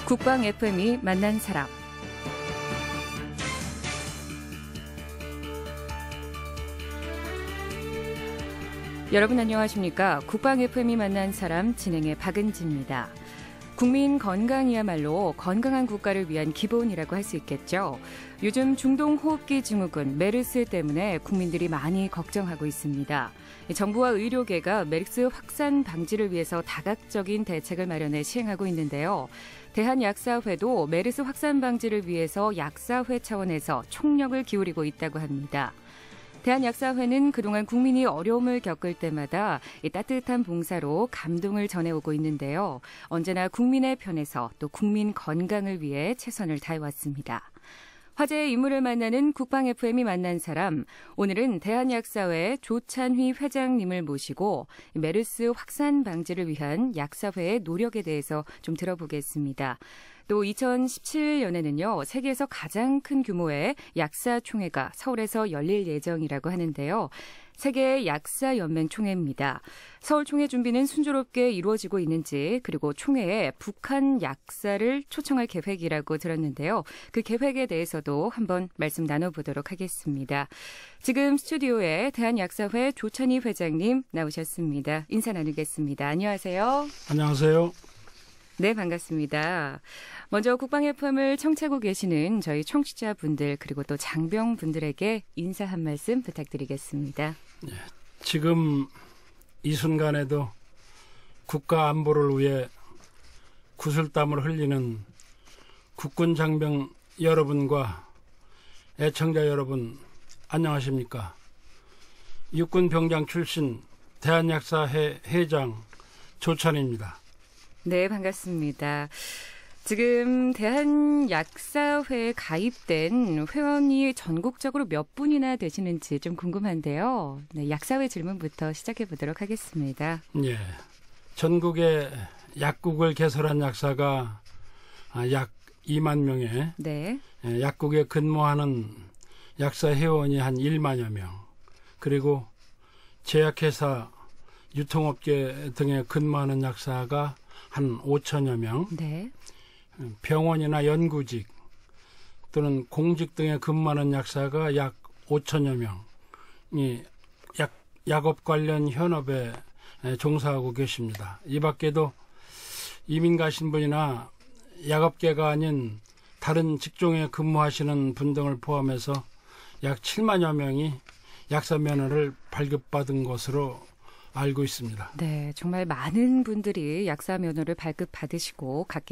국방 FM이 만난 사람. 여러분 안녕하십니까? 국방 FM이 만난 사람 진행의 박은지입니다. 국민 건강이야말로 건강한 국가를 위한 기본이라고 할 수 있겠죠. 요즘 중동 호흡기 증후군 메르스 때문에 국민들이 많이 걱정하고 있습니다. 정부와 의료계가 메르스 확산 방지를 위해서 다각적인 대책을 마련해 시행하고 있는데요. 대한약사회도 메르스 확산 방지를 위해서 약사회 차원에서 총력을 기울이고 있다고 합니다. 대한약사회는 그동안 국민이 어려움을 겪을 때마다 따뜻한 봉사로 감동을 전해오고 있는데요. 언제나 국민의 편에서 또 국민 건강을 위해 최선을 다해왔습니다. 화제의 인물을 만나는 국방 FM이 만난 사람, 오늘은 대한약사회 조찬휘 회장님을 모시고 메르스 확산 방지를 위한 약사회의 노력에 대해서 좀 들어보겠습니다. 또 2017년에는요, 세계에서 가장 큰 규모의 약사총회가 서울에서 열릴 예정이라고 하는데요. 세계 약사연맹 총회입니다. 서울 총회 준비는 순조롭게 이루어지고 있는지, 그리고 총회에 북한 약사를 초청할 계획이라고 들었는데요. 그 계획에 대해서도 한번 말씀 나눠보도록 하겠습니다. 지금 스튜디오에 대한약사회 조찬휘 회장님 나오셨습니다. 인사 나누겠습니다. 안녕하세요. 안녕하세요. 네, 반갑습니다. 먼저 국방 FM을 청취하고 계시는 저희 청취자분들 그리고 또 장병분들에게 인사 한 말씀 부탁드리겠습니다. 네, 지금 이 순간에도 국가 안보를 위해 구슬땀을 흘리는 국군 장병 여러분과 애청자 여러분 안녕하십니까? 육군 병장 출신 대한약사회 회장 조찬입니다. 네, 반갑습니다. 지금 대한약사회에 가입된 회원이 전국적으로 몇 분이나 되시는지 좀 궁금한데요. 네, 약사회 질문부터 시작해 보도록 하겠습니다. 예, 전국에 약국을 개설한 약사가 약 2만 명에 네. 약국에 근무하는 약사 회원이 한 1만여 명, 그리고 제약회사, 유통업계 등에 근무하는 약사가 한 5천여 명, 네. 병원이나 연구직 또는 공직 등에 근무하는 약사가 약 5천여 명이 약업 관련 현업에 종사하고 계십니다. 이 밖에도 이민 가신 분이나 약업계가 아닌 다른 직종에 근무하시는 분 등을 포함해서 약 7만여 명이 약사 면허를 발급받은 것으로 알고 있습니다. 네, 정말 많은 분들이 약사 면허를 발급받으시고 각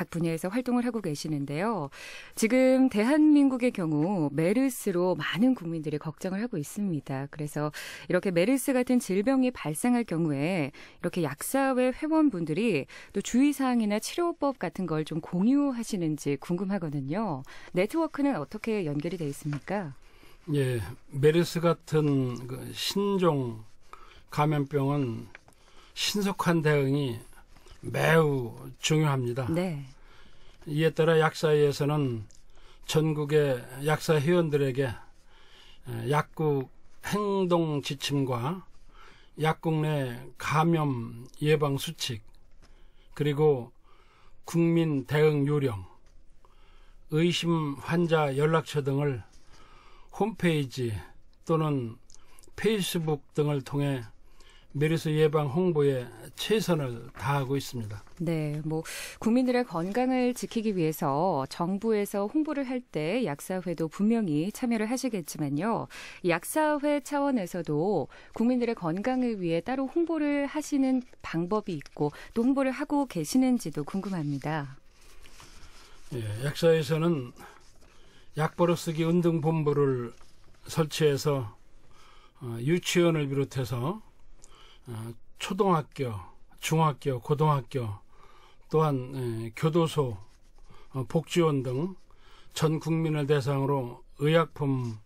분야에서 활동을 하고 계시는데요. 지금 대한민국의 경우 메르스로 많은 국민들이 걱정을 하고 있습니다. 그래서 이렇게 메르스 같은 질병이 발생할 경우에 이렇게 약사회 회원분들이 또 주의사항이나 치료법 같은 걸 좀 공유하시는지 궁금하거든요. 네트워크는 어떻게 연결이 되어 있습니까? 예, 메르스 같은 그 신종 감염병은 신속한 대응이 매우 중요합니다. 네. 이에 따라 약사회에서는 전국의 약사 회원들에게 약국 행동 지침과 약국 내 감염 예방 수칙, 그리고 국민 대응 요령, 의심 환자 연락처 등을 홈페이지 또는 페이스북 등을 통해 메르스 예방 홍보에 최선을 다하고 있습니다. 네, 국민들의 건강을 지키기 위해서 정부에서 홍보를 할 때 약사회도 분명히 참여를 하시겠지만요. 약사회 차원에서도 국민들의 건강을 위해 따로 홍보를 하시는 방법이 있고 또 홍보를 하고 계시는지도 궁금합니다. 예, 약사회에서는 약버릇 쓰기 운동본부를 설치해서 유치원을 비롯해서 초등학교, 중학교, 고등학교, 또한 교도소, 복지원 등 전 국민을 대상으로 의약품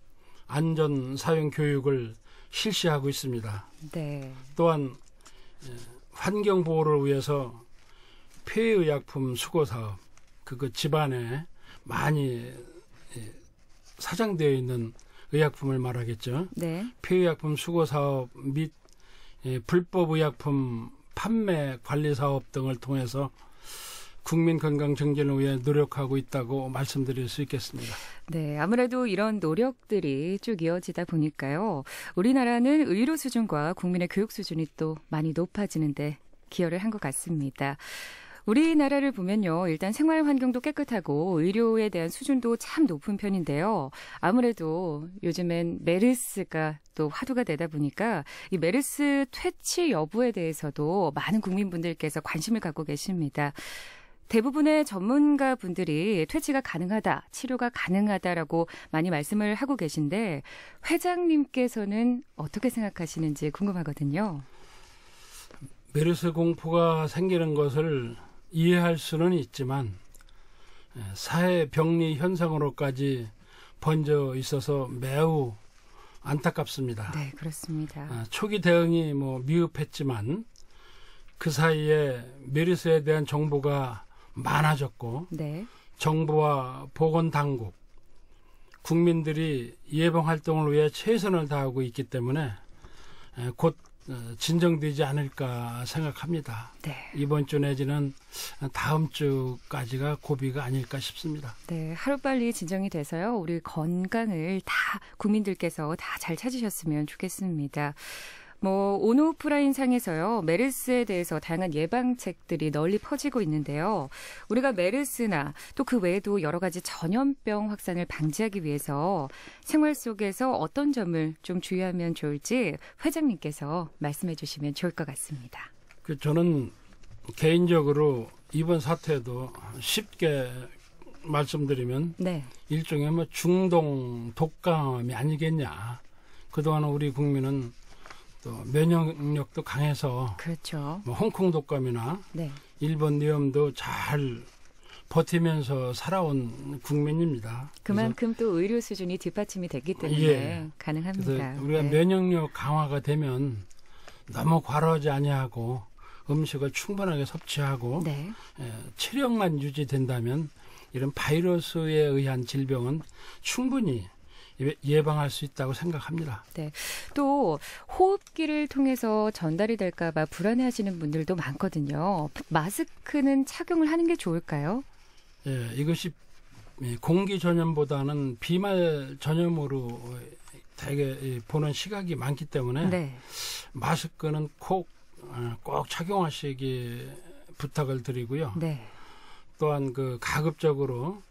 안전 사용 교육을 실시하고 있습니다. 네. 또한 환경 보호를 위해서 폐의약품 수거 사업, 그거 집안에 많이 사장되어 있는 의약품을 말하겠죠. 네. 폐의약품 수거 사업 및 불법 의약품 판매 관리 사업 등을 통해서 국민 건강 증진을 위해 노력하고 있다고 말씀드릴 수 있겠습니다. 네, 아무래도 이런 노력들이 쭉 이어지다 보니까요. 우리나라는 의료 수준과 국민의 교육 수준이 또 많이 높아지는데 기여를 한 것 같습니다. 우리나라를 보면요. 일단 생활 환경도 깨끗하고 의료에 대한 수준도 참 높은 편인데요. 아무래도 요즘엔 메르스가 또 화두가 되다 보니까 이 메르스 퇴치 여부에 대해서도 많은 국민분들께서 관심을 갖고 계십니다. 대부분의 전문가 분들이 퇴치가 가능하다, 치료가 가능하다라고 많이 말씀을 하고 계신데 회장님께서는 어떻게 생각하시는지 궁금하거든요. 메르스 공포가 생기는 것을 이해할 수는 있지만 사회 병리 현상으로까지 번져 있어서 매우 안타깝습니다. 네, 그렇습니다. 초기 대응이 미흡했지만 그 사이에 메르스에 대한 정보가 많아졌고 네. 정부와 보건당국, 국민들이 예방활동을 위해 최선을 다하고 있기 때문에 곧 진정되지 않을까 생각합니다. 네. 이번 주 내지는 다음 주까지가 고비가 아닐까 싶습니다. 네, 하루빨리 진정이 돼서요. 우리 건강을 다 국민들께서 다 잘 찾으셨으면 좋겠습니다. 온오프라인 상에서요. 메르스에 대해서 다양한 예방책들이 널리 퍼지고 있는데요. 우리가 메르스나 또 그 외에도 여러 가지 전염병 확산을 방지하기 위해서 생활 속에서 어떤 점을 좀 주의하면 좋을지 회장님께서 말씀해 주시면 좋을 것 같습니다. 저는 개인적으로 이번 사태도 쉽게 말씀드리면 네. 일종의 중동 독감이 아니겠냐. 그동안 우리 국민은 또 면역력도 강해서 그렇죠. 홍콩 독감이나 네. 일본 뇌염도 잘 버티면서 살아온 국민입니다. 그만큼 또 의료 수준이 뒷받침이 됐기 때문에 예. 가능합니다. 그래서 우리가 네. 면역력 강화가 되면 너무 과로하지 아니하고 음식을 충분하게 섭취하고 네. 체력만 유지된다면 이런 바이러스에 의한 질병은 충분히 예방할 수 있다고 생각합니다. 네. 또 호흡기를 통해서 전달이 될까 봐 불안해하시는 분들도 많거든요. 마스크는 착용을 하는 게 좋을까요? 이것이 공기 전염보다는 비말 전염으로 되게 보는 시각이 많기 때문에 네. 마스크는 꼭 착용하시기 부탁을 드리고요. 네. 또한 가급적으로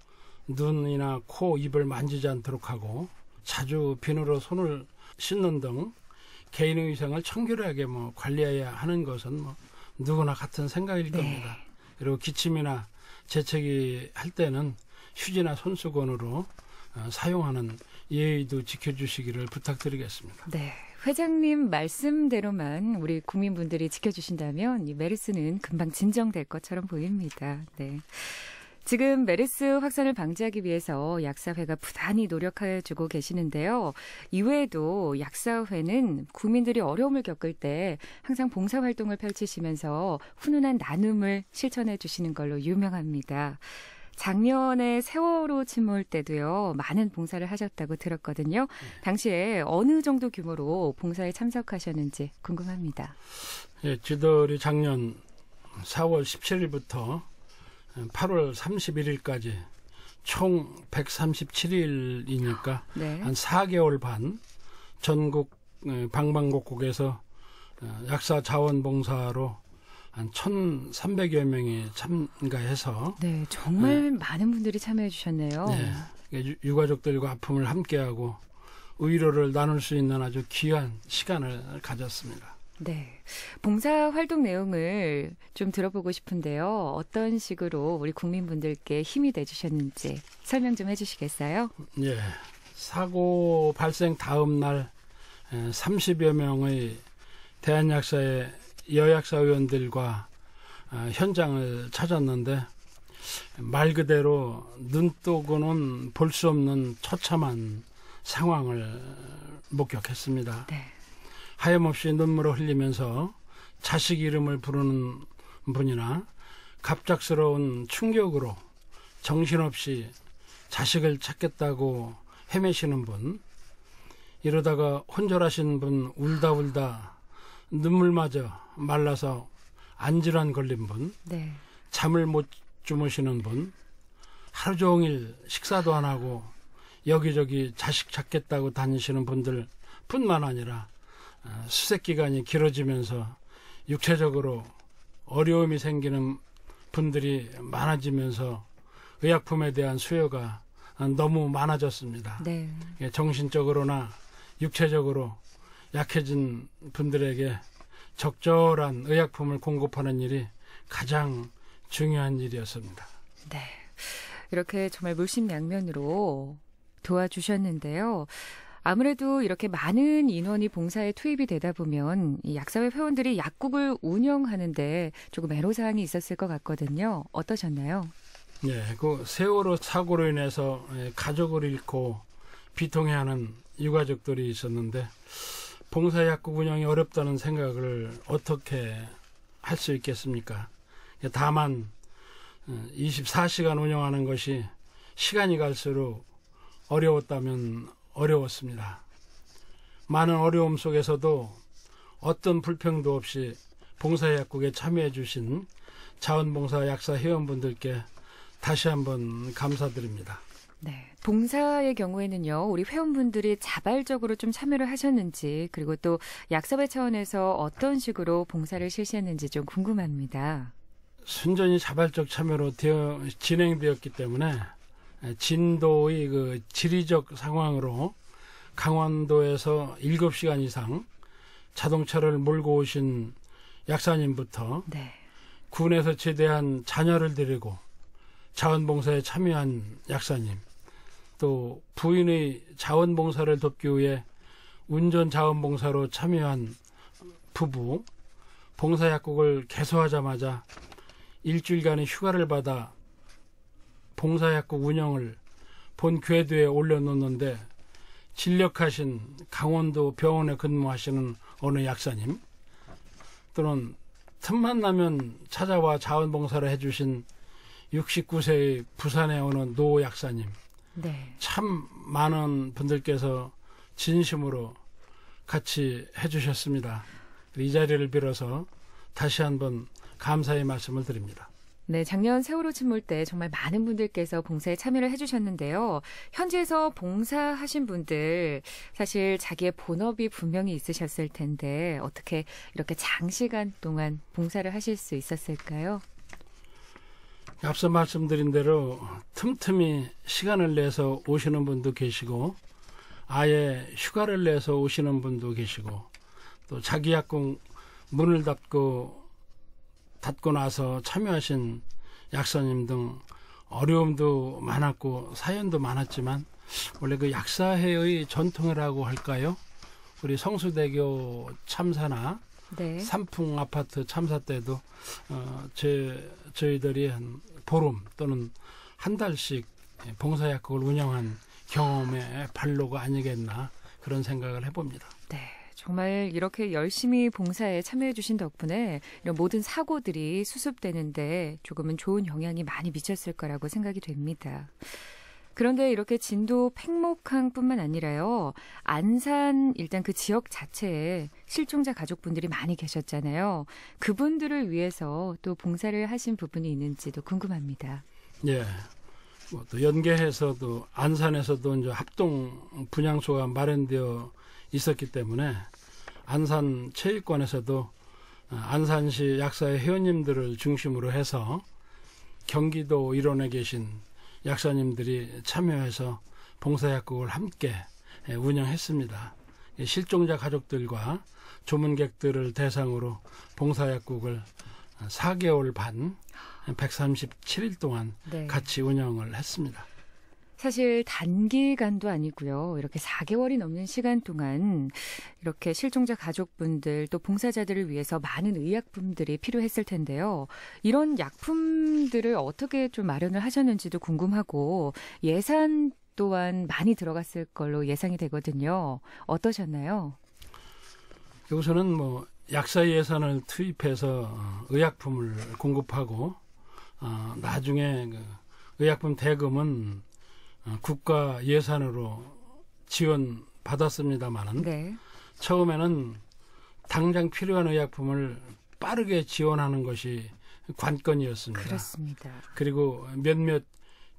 눈이나 코, 입을 만지지 않도록 하고 자주 비누로 손을 씻는 등 개인의 위생을 청결하게 관리해야 하는 것은 누구나 같은 생각일 겁니다. 그리고 기침이나 재채기 할 때는 휴지나 손수건으로 사용하는 예의도 지켜주시기를 부탁드리겠습니다. 네. 회장님 말씀대로만 우리 국민분들이 지켜주신다면 이 메르스는 금방 진정될 것처럼 보입니다. 네. 지금 메르스 확산을 방지하기 위해서 약사회가 부단히 노력해주고 계시는데요. 이외에도 약사회는 국민들이 어려움을 겪을 때 항상 봉사활동을 펼치시면서 훈훈한 나눔을 실천해 주시는 걸로 유명합니다. 작년에 세월호 침몰 때도요. 많은 봉사를 하셨다고 들었거든요. 당시에 어느 정도 규모로 봉사에 참석하셨는지 궁금합니다. 저희들이 작년 4월 17일부터 8월 31일까지 총 137일이니까 네. 한 4개월 반 전국 방방곡곡에서 약사 자원봉사로 한 1,300여 명이 참가해서 네, 정말 많은 분들이 참여해 주셨네요. 네, 유가족들과 아픔을 함께하고 의료를 나눌 수 있는 아주 귀한 시간을 가졌습니다. 네, 봉사활동 내용을 좀 들어보고 싶은데요. 어떤 식으로 우리 국민분들께 힘이 돼주셨는지 설명 좀 해주시겠어요? 예, 사고 발생 다음 날 30여 명의 대한약사의 여약사위원들과 현장을 찾았는데 말 그대로 눈뜨고는 볼 수 없는 처참한 상황을 목격했습니다. 네. 하염없이 눈물을 흘리면서 자식 이름을 부르는 분이나 갑작스러운 충격으로 정신없이 자식을 찾겠다고 헤매시는 분, 이러다가 혼절하신 분 울다 눈물마저 말라서 안질환 걸린 분, 네. 잠을 못 주무시는 분, 하루 종일 식사도 안 하고 여기저기 자식 찾겠다고 다니시는 분들 뿐만 아니라 수색기간이 길어지면서 육체적으로 어려움이 생기는 분들이 많아지면서 의약품에 대한 수요가 너무 많아졌습니다. 네. 정신적으로나 육체적으로 약해진 분들에게 적절한 의약품을 공급하는 일이 가장 중요한 일이었습니다. 네. 이렇게 정말 물심양면으로 도와주셨는데요. 아무래도 이렇게 많은 인원이 봉사에 투입이 되다 보면 이 약사회 회원들이 약국을 운영하는데 조금 애로사항이 있었을 것 같거든요. 어떠셨나요? 예, 그 세월호 사고로 인해서 가족을 잃고 비통해하는 유가족들이 있었는데 봉사약국 운영이 어렵다는 생각을 어떻게 할 수 있겠습니까? 다만 24시간 운영하는 것이 시간이 갈수록 어려웠다면 어려웠습니다. 많은 어려움 속에서도 어떤 불평도 없이 봉사약국에 참여해 주신 자원봉사 약사 회원분들께 다시 한번 감사드립니다. 네. 봉사의 경우에는요, 우리 회원분들이 자발적으로 좀 참여를 하셨는지, 그리고 또 약사회 차원에서 어떤 식으로 봉사를 실시했는지 좀 궁금합니다. 순전히 자발적 참여로 진행되었기 때문에 진도의 그 지리적 상황으로 강원도에서 7시간 이상 자동차를 몰고 오신 약사님부터 네. 군에서 제대한 자녀를 데리고 자원봉사에 참여한 약사님, 또 부인의 자원봉사를 돕기 위해 운전자원봉사로 참여한 부부, 봉사약국을 개소하자마자 일주일간의 휴가를 받아 봉사약국 운영을 본 궤도에 올려놓는데 진력하신 강원도 병원에 근무하시는 어느 약사님, 또는 틈만 나면 찾아와 자원봉사를 해주신 69세의 부산의 어느 노 약사님, 네. 참 많은 분들께서 진심으로 같이 해주셨습니다. 이 자리를 빌어서 다시 한번 감사의 말씀을 드립니다. 네, 작년 세월호 침몰 때 정말 많은 분들께서 봉사에 참여를 해주셨는데요. 현지에서 봉사하신 분들 사실 자기의 본업이 분명히 있으셨을 텐데 어떻게 이렇게 장시간 동안 봉사를 하실 수 있었을까요? 앞서 말씀드린 대로 틈틈이 시간을 내서 오시는 분도 계시고 아예 휴가를 내서 오시는 분도 계시고 또 자기 약국 문을 닫고 나서 참여하신 약사님 등 어려움도 많았고 사연도 많았지만 원래 그 약사회의 전통이라고 할까요? 우리 성수대교 참사나 네. 삼풍 아파트 참사 때도 저희들이 한 보름 또는 한 달씩 봉사약국을 운영한 경험의 발로가 아니겠나 그런 생각을 해봅니다. 네. 정말 이렇게 열심히 봉사에 참여해 주신 덕분에 이런 모든 사고들이 수습되는데 조금은 좋은 영향이 많이 미쳤을 거라고 생각이 됩니다. 그런데 이렇게 진도 팽목항뿐만 아니라요. 안산 일단 그 지역 자체에 실종자 가족분들이 많이 계셨잖아요. 그분들을 위해서 또 봉사를 하신 부분이 있는지도 궁금합니다. 예. 또 연계해서도 안산에서도 이제 합동 분향소가 마련되어 있었기 때문에 안산 체육관에서도 안산시 약사회 회원님들을 중심으로 해서 경기도 일원에 계신 약사님들이 참여해서 봉사약국을 함께 운영했습니다. 실종자 가족들과 조문객들을 대상으로 봉사약국을 4개월 반 137일 동안 네. 같이 운영을 했습니다. 사실 단기간도 아니고요. 이렇게 4개월이 넘는 시간 동안 이렇게 실종자 가족분들 또 봉사자들을 위해서 많은 의약품들이 필요했을 텐데요. 이런 약품들을 어떻게 좀 마련을 하셨는지도 궁금하고 예산 또한 많이 들어갔을 걸로 예상이 되거든요. 어떠셨나요? 여기서는 약사 예산을 투입해서 의약품을 공급하고 나중에 그 의약품 대금은 국가 예산으로 지원받았습니다마는 네. 처음에는 당장 필요한 의약품을 빠르게 지원하는 것이 관건이었습니다. 그렇습니다. 그리고 몇몇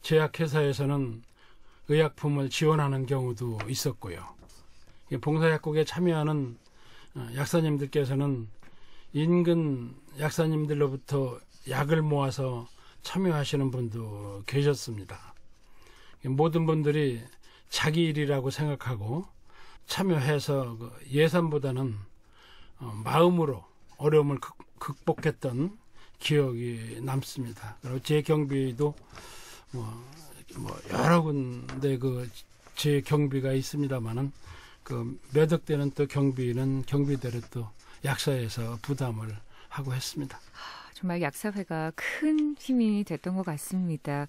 제약회사에서는 의약품을 지원하는 경우도 있었고요. 봉사약국에 참여하는 약사님들께서는 인근 약사님들로부터 약을 모아서 참여하시는 분도 계셨습니다. 모든 분들이 자기 일이라고 생각하고 참여해서 예산보다는 마음으로 어려움을 극복했던 기억이 남습니다. 그리고 제 경비도 여러 군데 제 경비가 있습니다만은 몇 억 되는 또 경비는 경비대로 또 약사에서 부담을 하고 했습니다. 정말 약사회가 큰 힘이 됐던 것 같습니다.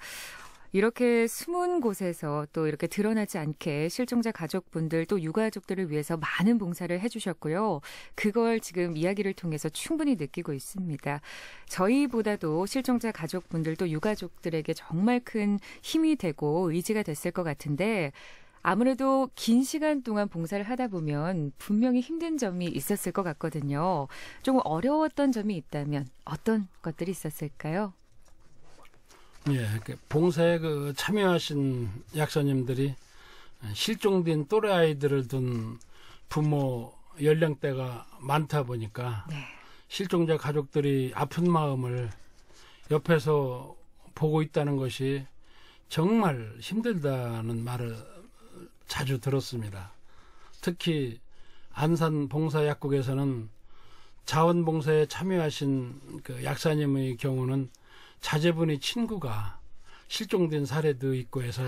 이렇게 숨은 곳에서 또 이렇게 드러나지 않게 실종자 가족분들 또 유가족들을 위해서 많은 봉사를 해주셨고요. 그걸 지금 이야기를 통해서 충분히 느끼고 있습니다. 저희보다도 실종자 가족분들 또 유가족들에게 정말 큰 힘이 되고 의지가 됐을 것 같은데 아무래도 긴 시간 동안 봉사를 하다 보면 분명히 힘든 점이 있었을 것 같거든요. 좀 어려웠던 점이 있다면 어떤 것들이 있었을까요? 예, 봉사에 참여하신 약사님들이 실종된 또래 아이들을 둔 부모 연령대가 많다 보니까 네. 실종자 가족들이 아픈 마음을 옆에서 보고 있다는 것이 정말 힘들다는 말을 자주 들었습니다. 특히 안산 봉사약국에서는 자원봉사에 참여하신 약사님의 경우는 자제분의 친구가 실종된 사례도 있고 해서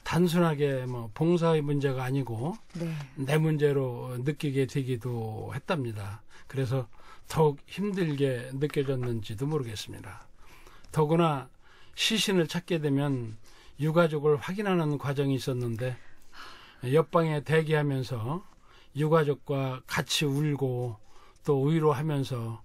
단순하게 봉사의 문제가 아니고 네. 내 문제로 느끼게 되기도 했답니다. 그래서 더욱 힘들게 느껴졌는지도 모르겠습니다. 더구나 시신을 찾게 되면 유가족을 확인하는 과정이 있었는데 옆방에 대기하면서 유가족과 같이 울고 또 위로하면서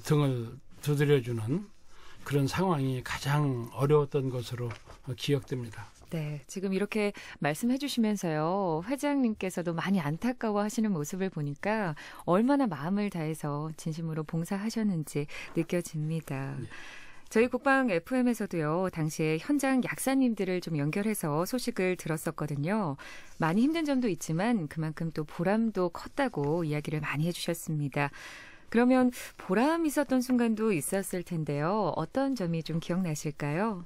등을 두드려주는 그런 상황이 가장 어려웠던 것으로 기억됩니다. 네, 지금 이렇게 말씀해 주시면서요. 회장님께서도 많이 안타까워하시는 모습을 보니까 얼마나 마음을 다해서 진심으로 봉사하셨는지 느껴집니다. 네. 저희 국방 FM에서도요. 당시에 현장 약사님들을 좀 연결해서 소식을 들었었거든요. 많이 힘든 점도 있지만 그만큼 또 보람도 컸다고 이야기를 많이 해주셨습니다. 그러면 보람 있었던 순간도 있었을 텐데요. 어떤 점이 좀 기억나실까요?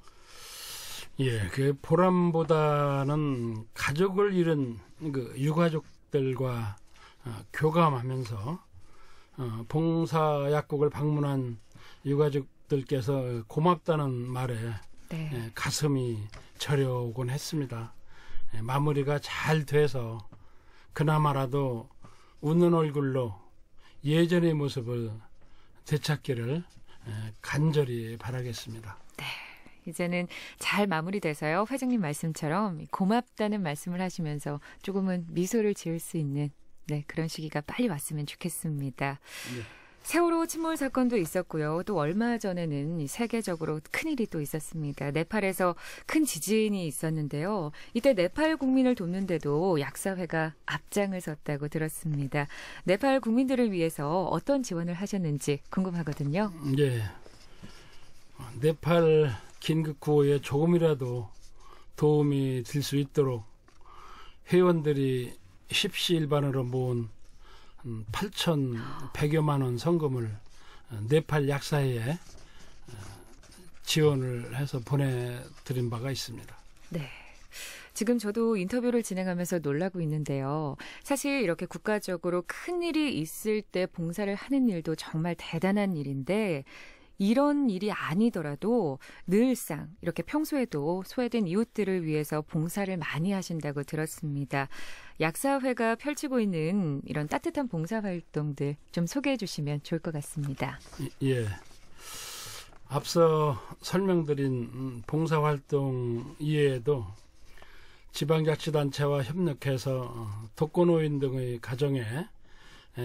예, 보람보다는 가족을 잃은 유가족들과 교감하면서 봉사약국을 방문한 유가족들께서 고맙다는 말에 네. 가슴이 저려오곤 했습니다. 마무리가 잘 돼서 그나마라도 웃는 얼굴로 예전의 모습을 되찾기를 간절히 바라겠습니다. 네, 이제는 잘 마무리돼서요. 회장님 말씀처럼 고맙다는 말씀을 하시면서 조금은 미소를 지을 수 있는 그런 시기가 빨리 왔으면 좋겠습니다. 네. 세월호 침몰 사건도 있었고요. 또 얼마 전에는 세계적으로 큰일이 또 있었습니다. 네팔에서 큰 지진이 있었는데요. 이때 네팔 국민을 돕는데도 약사회가 앞장을 섰다고 들었습니다. 네팔 국민들을 위해서 어떤 지원을 하셨는지 궁금하거든요. 예. 네팔 긴급 구호에 조금이라도 도움이 될 수 있도록 회원들이 십시일반으로 모은 8,100여만 원 성금을 네팔 약사회에 지원을 해서 보내드린 바가 있습니다. 네. 지금 저도 인터뷰를 진행하면서 놀라고 있는데요. 사실 이렇게 국가적으로 큰 일이 있을 때 봉사를 하는 일도 정말 대단한 일인데 이런 일이 아니더라도 늘상 이렇게 평소에도 소외된 이웃들을 위해서 봉사를 많이 하신다고 들었습니다. 약사회가 펼치고 있는 이런 따뜻한 봉사활동들 좀 소개해 주시면 좋을 것 같습니다. 예. 앞서 설명드린 봉사활동 이외에도 지방자치단체와 협력해서 독거노인 등의 가정에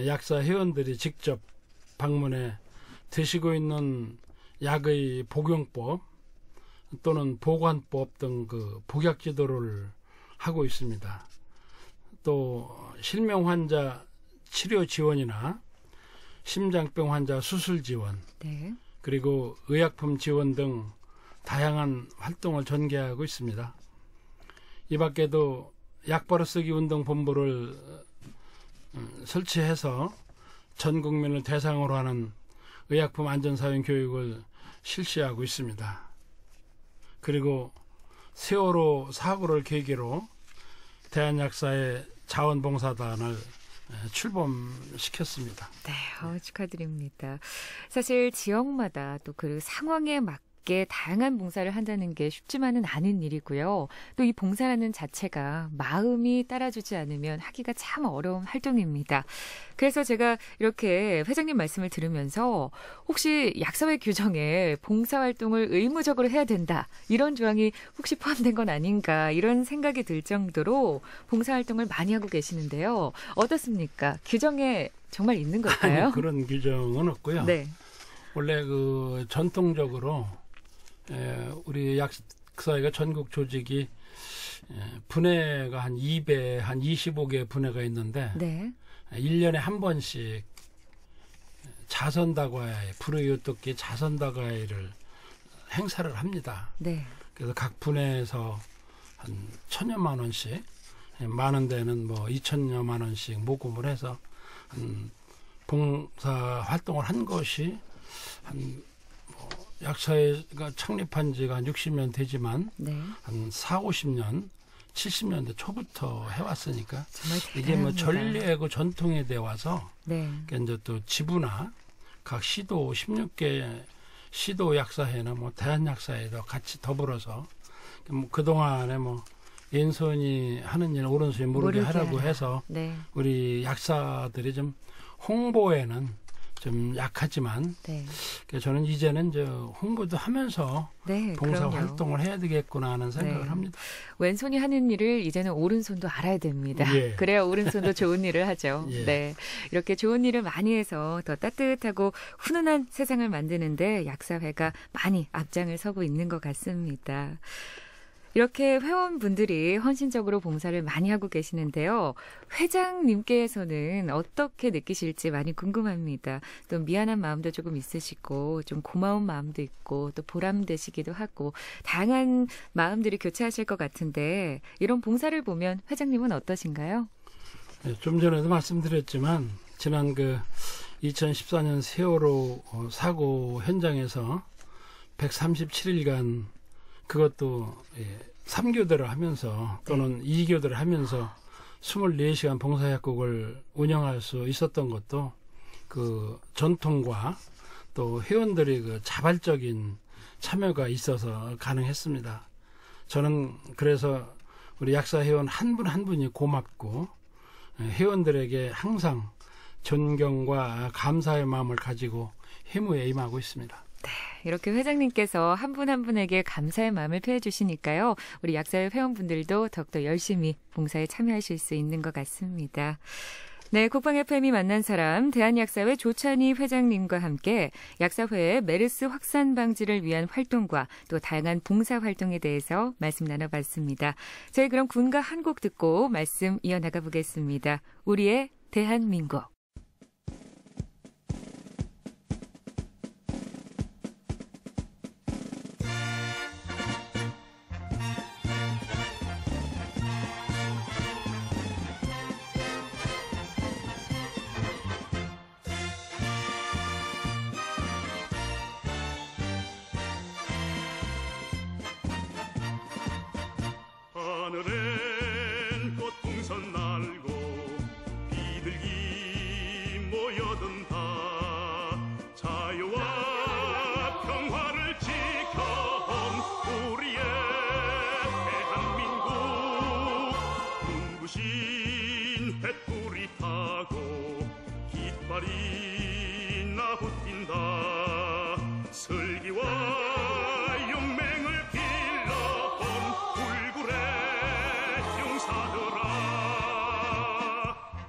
약사 회원들이 직접 방문해 드시고 있는 약의 복용법 또는 보관법 등 복약 지도를 하고 있습니다. 또 실명 환자 치료 지원이나 심장병 환자 수술 지원, 네. 그리고 의약품 지원 등 다양한 활동을 전개하고 있습니다. 이 밖에도 약버릇쓰기 운동 본부를 설치해서 전 국민을 대상으로 하는 의약품 안전사용 교육을 실시하고 있습니다. 그리고 세월호 사고를 계기로 대한약사의 자원봉사단을 출범시켰습니다. 네, 축하드립니다. 사실 지역마다 또 그 상황에 맞게 다양한 봉사를 한다는 게 쉽지만은 않은 일이고요. 또 이 봉사라는 자체가 마음이 따라주지 않으면 하기가 참 어려운 활동입니다. 그래서 제가 이렇게 회장님 말씀을 들으면서 혹시 약사회 규정에 봉사활동을 의무적으로 해야 된다, 이런 조항이 혹시 포함된 건 아닌가, 이런 생각이 들 정도로 봉사활동을 많이 하고 계시는데요. 어떻습니까? 규정에 정말 있는 걸까요? 그런 규정은 없고요. 네. 원래 그 전통적으로 우리 약사회가 전국 조직이 분해가 한 2배, 한 25개 분해가 있는데 네. 1년에 한 번씩 자선다과회, 불의유토끼 자선다과회를 행사를 합니다. 네. 그래서 각 분해에서 한 1,000여만 원씩, 많은 데는 뭐 2,000여만 원씩 모금을 해서 한 봉사 활동을 한 것이 한 약사회가 창립한 지가 한 60년 되지만 네. 한 4, 50년, 70년대 초부터 해왔으니까 정말 이게 뭐 대단합니다. 전례고 전통에 되어 와서 네. 이제 또 지부나 각 시도 16개 시도 약사회나 뭐 대한약사회도 같이 더불어서 뭐 그동안에 뭐 왼손이 하는 일 오른손이 모르게 하라고 해서 네. 우리 약사들이 좀 홍보에는 좀 약하지만 네. 저는 이제는 홍보도 하면서 네, 봉사 그럼요. 활동을 해야 되겠구나 하는 생각을 네. 합니다. 왼손이 하는 일을 이제는 오른손도 알아야 됩니다. 예. 그래야 오른손도 좋은 일을 하죠. 예. 네, 이렇게 좋은 일을 많이 해서 더 따뜻하고 훈훈한 세상을 만드는데 약사회가 많이 앞장을 서고 있는 것 같습니다. 이렇게 회원분들이 헌신적으로 봉사를 많이 하고 계시는데요. 회장님께서는 어떻게 느끼실지 많이 궁금합니다. 또 미안한 마음도 조금 있으시고 좀 고마운 마음도 있고 또 보람되시기도 하고 다양한 마음들이 교차하실 것 같은데 이런 봉사를 보면 회장님은 어떠신가요? 네, 좀 전에도 말씀드렸지만 지난 2014년 세월호 사고 현장에서 137일간 그것도 3교대를 하면서 또는 2교대를 하면서 24시간 봉사약국을 운영할 수 있었던 것도 그 전통과 또 회원들의 그 자발적인 참여가 있어서 가능했습니다. 저는 그래서 우리 약사 회원 한 분 한 분이 고맙고 회원들에게 항상 존경과 감사의 마음을 가지고 회무에 임하고 있습니다. 이렇게 회장님께서 한 분 한 분에게 감사의 마음을 표해 주시니까요. 우리 약사회 회원분들도 더욱더 열심히 봉사에 참여하실 수 있는 것 같습니다. 네, 국방 FM이 만난 사람 대한약사회 조찬희 회장님과 함께 약사회의 메르스 확산 방지를 위한 활동과 또 다양한 봉사 활동에 대해서 말씀 나눠봤습니다. 저희 그럼 군가 한 곡 듣고 말씀 이어나가 보겠습니다. 우리의 대한민국. 하늘엔 꽃풍선 날고 비둘기 모여든다. 자유와 평화를 지켜온 우리의 대한민국. 눈부신 횃불이 타고 깃발이 나부틴다. 슬기와 용맹을 길러온 불굴의 용사들아.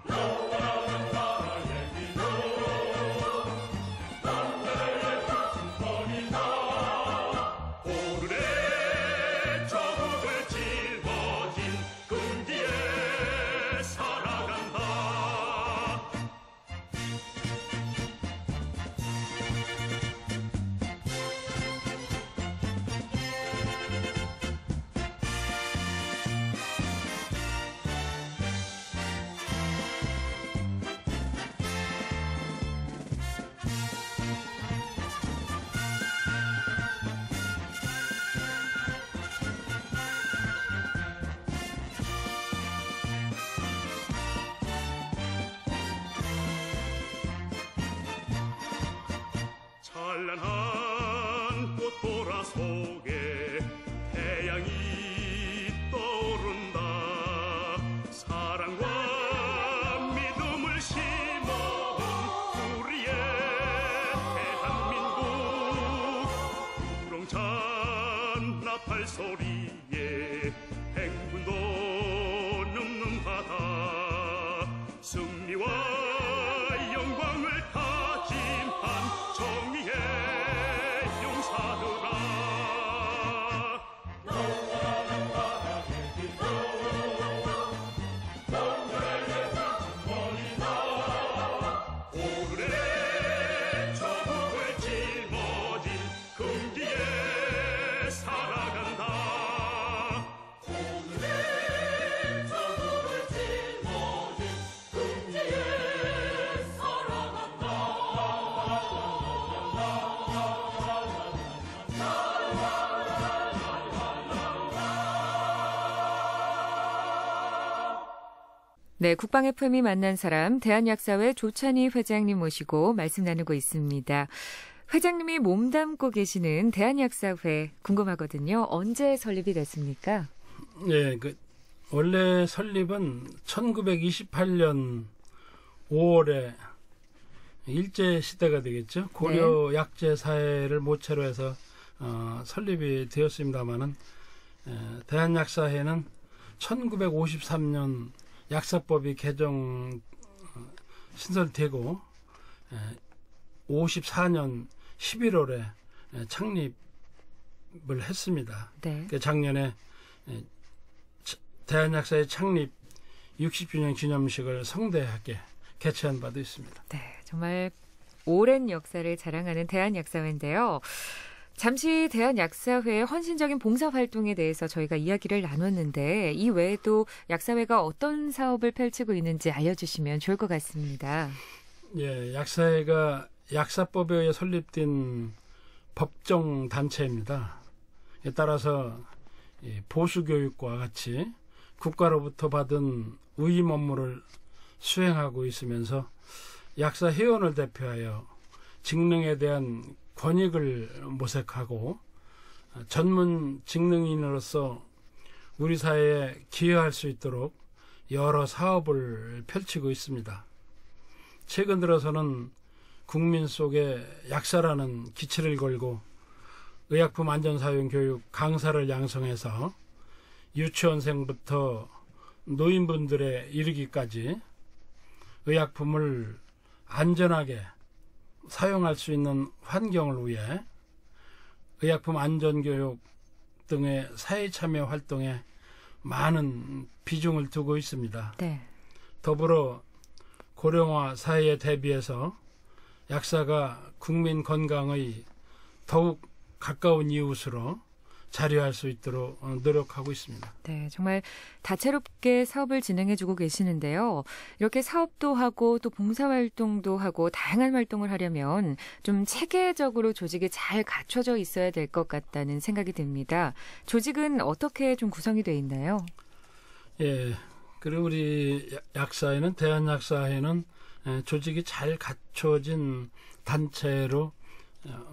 너와는 나라의 민족, 남대의 가슴거리나. 오늘의 저국을 짊어진 근기에 살아간다. 소리에 행군도 늠름하다. 승리와 영광을 다짐한 정의의 용사들아. 오늘의 저국을 짊어진 금기에 살아간다. 오늘의 저국을 짊어진 금기에 살아간다. 네, 국방 FM이 만난 사람 대한약사회 조찬희 회장님 모시고 말씀 나누고 있습니다. 회장님이 몸담고 계시는 대한약사회 궁금하거든요. 언제 설립이 됐습니까? 예, 원래 설립은 1928년 5월에 일제 시대가 되겠죠. 고려 약제 사회를 모체로 해서 설립이 되었습니다마는 대한약사회는 1953년 약사법이 개정 신설되고 54년 11월에 창립을 했습니다. 네. 작년에 대한약사회 창립 60주년 기념식을 성대하게 개최한 바도 있습니다. 네, 정말 오랜 역사를 자랑하는 대한약사회인데요. 잠시 대한약사회의 헌신적인 봉사활동에 대해서 저희가 이야기를 나눴는데 이 외에도 약사회가 어떤 사업을 펼치고 있는지 알려주시면 좋을 것 같습니다. 예, 약사회가 약사법에 의해 설립된 법정 단체입니다. 따라서 보수교육과 같이 국가로부터 받은 위임 업무를 수행하고 있으면서 약사 회원을 대표하여 직능에 대한 권익을 모색하고 전문 직능인으로서 우리 사회에 기여할 수 있도록 여러 사업을 펼치고 있습니다. 최근 들어서는 국민 속에 약사라는 기치를 걸고 의약품 안전사용 교육 강사를 양성해서 유치원생부터 노인분들에 이르기까지 의약품을 안전하게 사용할 수 있는 환경을 위해 의약품 안전교육 등의 사회참여 활동에 많은 비중을 두고 있습니다. 네. 더불어 고령화 사회에 대비해서 약사가 국민 건강의 더욱 가까운 이웃으로 자리할 수 있도록 노력하고 있습니다. 네, 정말 다채롭게 사업을 진행해주고 계시는데요. 이렇게 사업도 하고 또 봉사활동도 하고 다양한 활동을 하려면 좀 체계적으로 조직이 잘 갖춰져 있어야 될 것 같다는 생각이 듭니다. 조직은 어떻게 좀 구성이 돼 있나요? 예, 그리고 우리 약사회는 대한약사회는 조직이 잘 갖춰진 단체로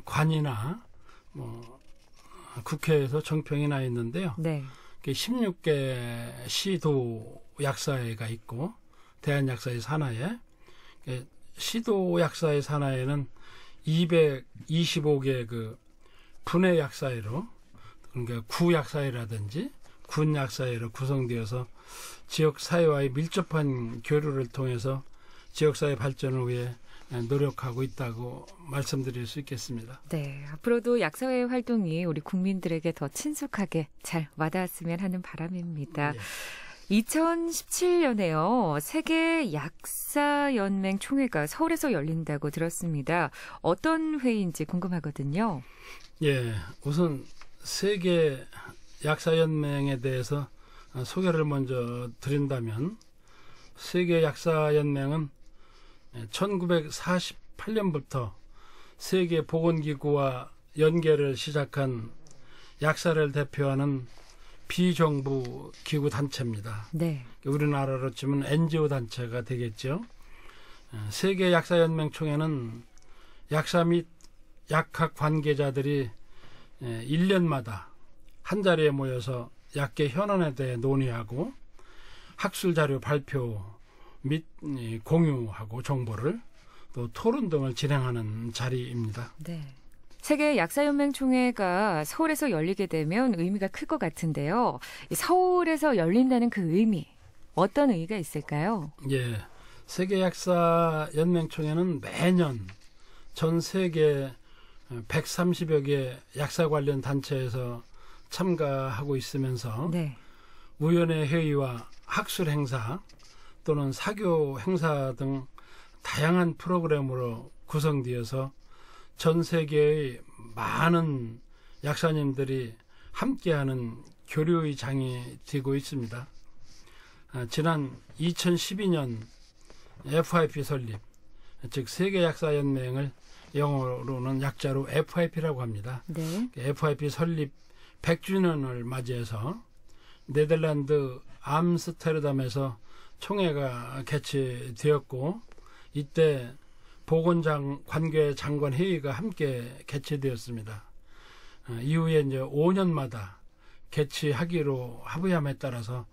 관이나 국회에서 정평이 나 있는데요. 네. 16개 시도 약사회가 있고 대한약사회 산하에 시도 약사회 산하에는 225개 그 분해 약사회로 그러니까 구약사회라든지 군 약사회로 구성되어서 지역 사회와의 밀접한 교류를 통해서 지역사회 발전을 위해 노력하고 있다고 말씀드릴 수 있겠습니다. 네, 앞으로도 약사회 활동이 우리 국민들에게 더 친숙하게 잘 와닿았으면 하는 바람입니다. 예. 2017년에요. 세계 약사연맹 총회가 서울에서 열린다고 들었습니다. 어떤 회의인지 궁금하거든요. 예, 우선 세계 약사연맹에 대해서 소개를 먼저 드린다면 세계 약사연맹은 1948년부터 세계보건기구와 연계를 시작한 약사를 대표하는 비정부 기구 단체입니다. 네. 우리나라로 치면 NGO 단체가 되겠죠. 세계 약사연맹 총회는 약사 및 약학 관계자들이 1년마다 한 자리에 모여서 약계 현안에 대해 논의하고 학술 자료 발표 및 공유하고 정보를 또 토론 등을 진행하는 자리입니다. 네. 세계 약사연맹 총회가 서울에서 열리게 되면 의미가 클 것 같은데요. 이 서울에서 열린다는 그 의미, 어떤 의미가 있을까요? 예, 세계 약사 연맹 총회는 매년 전 세계 130여 개 약사 관련 단체에서 참가하고 있으면서 네. 우연의 회의와 학술 행사 또는 사교 행사 등 다양한 프로그램으로 구성되어서 전 세계의 많은 약사님들이 함께하는 교류의 장이 되고 있습니다. 지난 2012년 FIP 설립, 즉 세계약사연맹을 영어로는 약자로 FIP라고 합니다. 네. FIP 설립 100주년을 맞이해서 네덜란드 암스테르담에서 총회가 개최되었고, 이때 보건관계장관 회의가 함께 개최되었습니다. 이후에 이제 5년마다 개최하기로 합의함에 따라서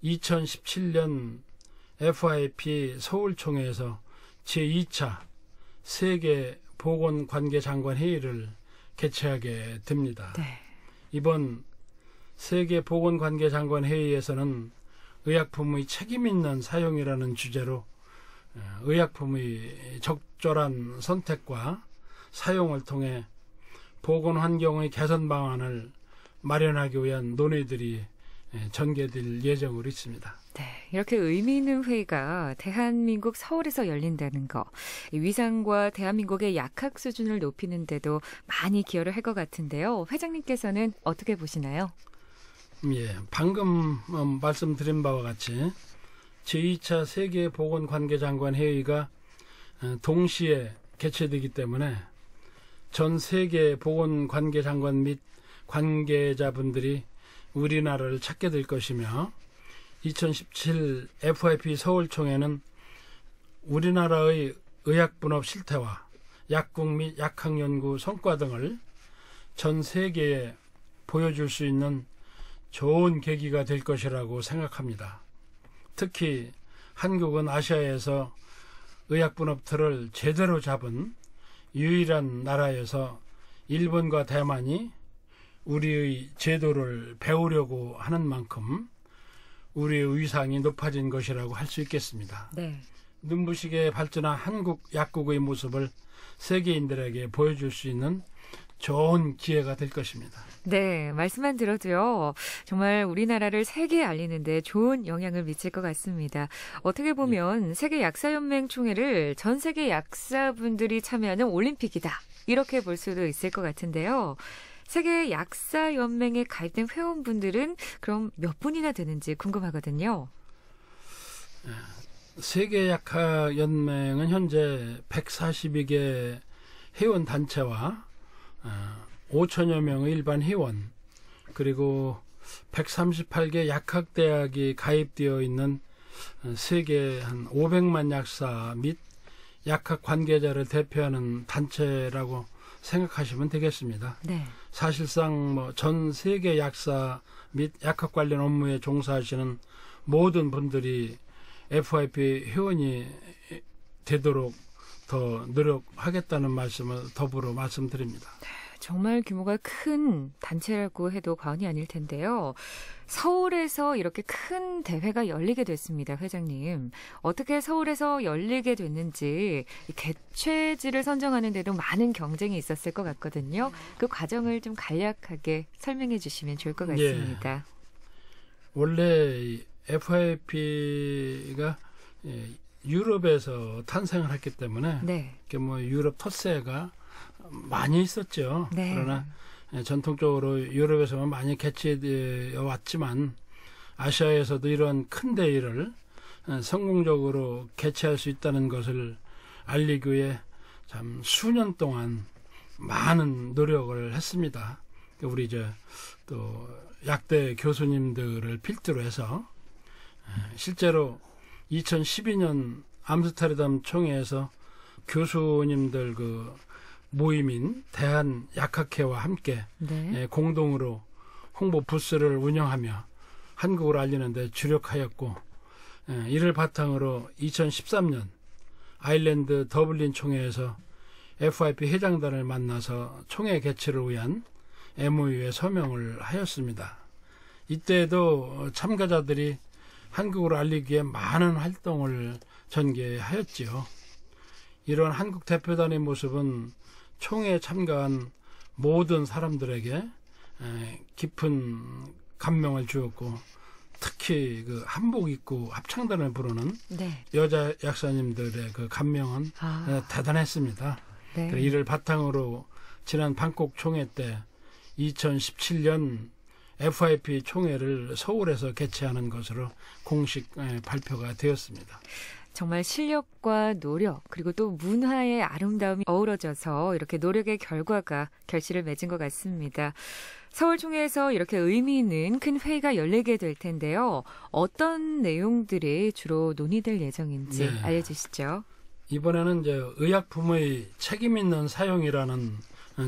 2017년 FIP 서울총회에서 제2차 세계 보건관계장관 회의를 개최하게 됩니다. 네. 이번 세계 보건관계장관 회의에서는 의약품의 책임 있는 사용이라는 주제로 의약품의 적절한 선택과 사용을 통해 보건 환경의 개선 방안을 마련하기 위한 논의들이 전개될 예정으로 있습니다. 네, 이렇게 의미 있는 회의가 대한민국 서울에서 열린다는 거, 이 위상과 대한민국의 약학 수준을 높이는 데도 많이 기여를 할 것 같은데요. 회장님께서는 어떻게 보시나요? 예, 방금 말씀드린 바와 같이 제2차 세계보건관계장관 회의가 동시에 개최되기 때문에 전 세계 보건관계장관 및 관계자분들이 우리나라를 찾게 될 것이며, 2017 FIP 서울총회는 우리나라의 의학분업 실태와 약국 및 약학연구 성과 등을 전 세계에 보여줄 수 있는 좋은 계기가 될 것이라고 생각합니다. 특히 한국은 아시아에서 의약분업 틀을 제대로 잡은 유일한 나라여서 일본과 대만이 우리의 제도를 배우려고 하는 만큼 우리의 위상이 높아진 것이라고 할 수 있겠습니다. 네. 눈부시게 발전한 한국 약국의 모습을 세계인들에게 보여줄 수 있는 좋은 기회가 될 것입니다. 네, 말씀만 들어도요, 정말 우리나라를 세계에 알리는데 좋은 영향을 미칠 것 같습니다. 어떻게 보면 세계 약사연맹 총회를 전 세계 약사분들이 참여하는 올림픽이다, 이렇게 볼 수도 있을 것 같은데요. 세계 약사연맹에 가입된 회원분들은 그럼 몇 분이나 되는지 궁금하거든요. 세계 약사연맹은 현재 142개 회원 단체와 5천여 명의 일반 회원, 그리고 138개 약학대학이 가입되어 있는 세계 한 500만 약사 및 약학 관계자를 대표하는 단체라고 생각하시면 되겠습니다. 네. 사실상 전 세계 약사 및 약학 관련 업무에 종사하시는 모든 분들이 FIP 회원이 되도록 더 노력하겠다는 말씀을 더불어 말씀드립니다. 정말 규모가 큰 단체라고 해도 과언이 아닐 텐데요. 서울에서 이렇게 큰 대회가 열리게 됐습니다, 회장님. 어떻게 서울에서 열리게 됐는지, 이 개최지를 선정하는 데도 많은 경쟁이 있었을 것 같거든요. 그 과정을 좀 간략하게 설명해 주시면 좋을 것 같습니다. 예. 원래 FIP가 유럽에서 탄생을 했기 때문에 네. 유럽 텃세가 많이 있었죠. 네. 그러나 전통적으로 유럽에서만 많이 개최되어 왔지만 아시아에서도 이런 큰 대회를 성공적으로 개최할 수 있다는 것을 알리기 위해 참 수년 동안 많은 노력을 했습니다. 우리 또 약대 교수님들을 필두로 해서 실제로 2012년 암스테르담 총회에서 교수님들 모임인 대한약학회와 함께 네. 공동으로 홍보 부스를 운영하며 한국을 알리는 데 주력하였고, 이를 바탕으로 2013년 아일랜드 더블린 총회에서 FIP 회장단을 만나서 총회 개최를 위한 MOU에 서명을 하였습니다. 이때도 참가자들이 한국을 알리기 위해 많은 활동을 전개하였지요. 이런 한국 대표단의 모습은 총회에 참가한 모든 사람들에게 깊은 감명을 주었고, 특히 그 한복 입고 합창단을 부르는 네. 여자 약사님들의 그 감명은 대단했습니다. 네. 이를 바탕으로 지난 방콕 총회 때 2017년 FIP 총회를 서울에서 개최하는 것으로 공식 발표가 되었습니다. 정말 실력과 노력 그리고 또 문화의 아름다움이 어우러져서 이렇게 노력의 결과가 결실을 맺은 것 같습니다. 서울 총회에서 이렇게 의미 있는 큰 회의가 열리게 될 텐데요. 어떤 내용들이 주로 논의될 예정인지 네. 알려주시죠. 이번에는 이제 의약품의 책임 있는 사용이라는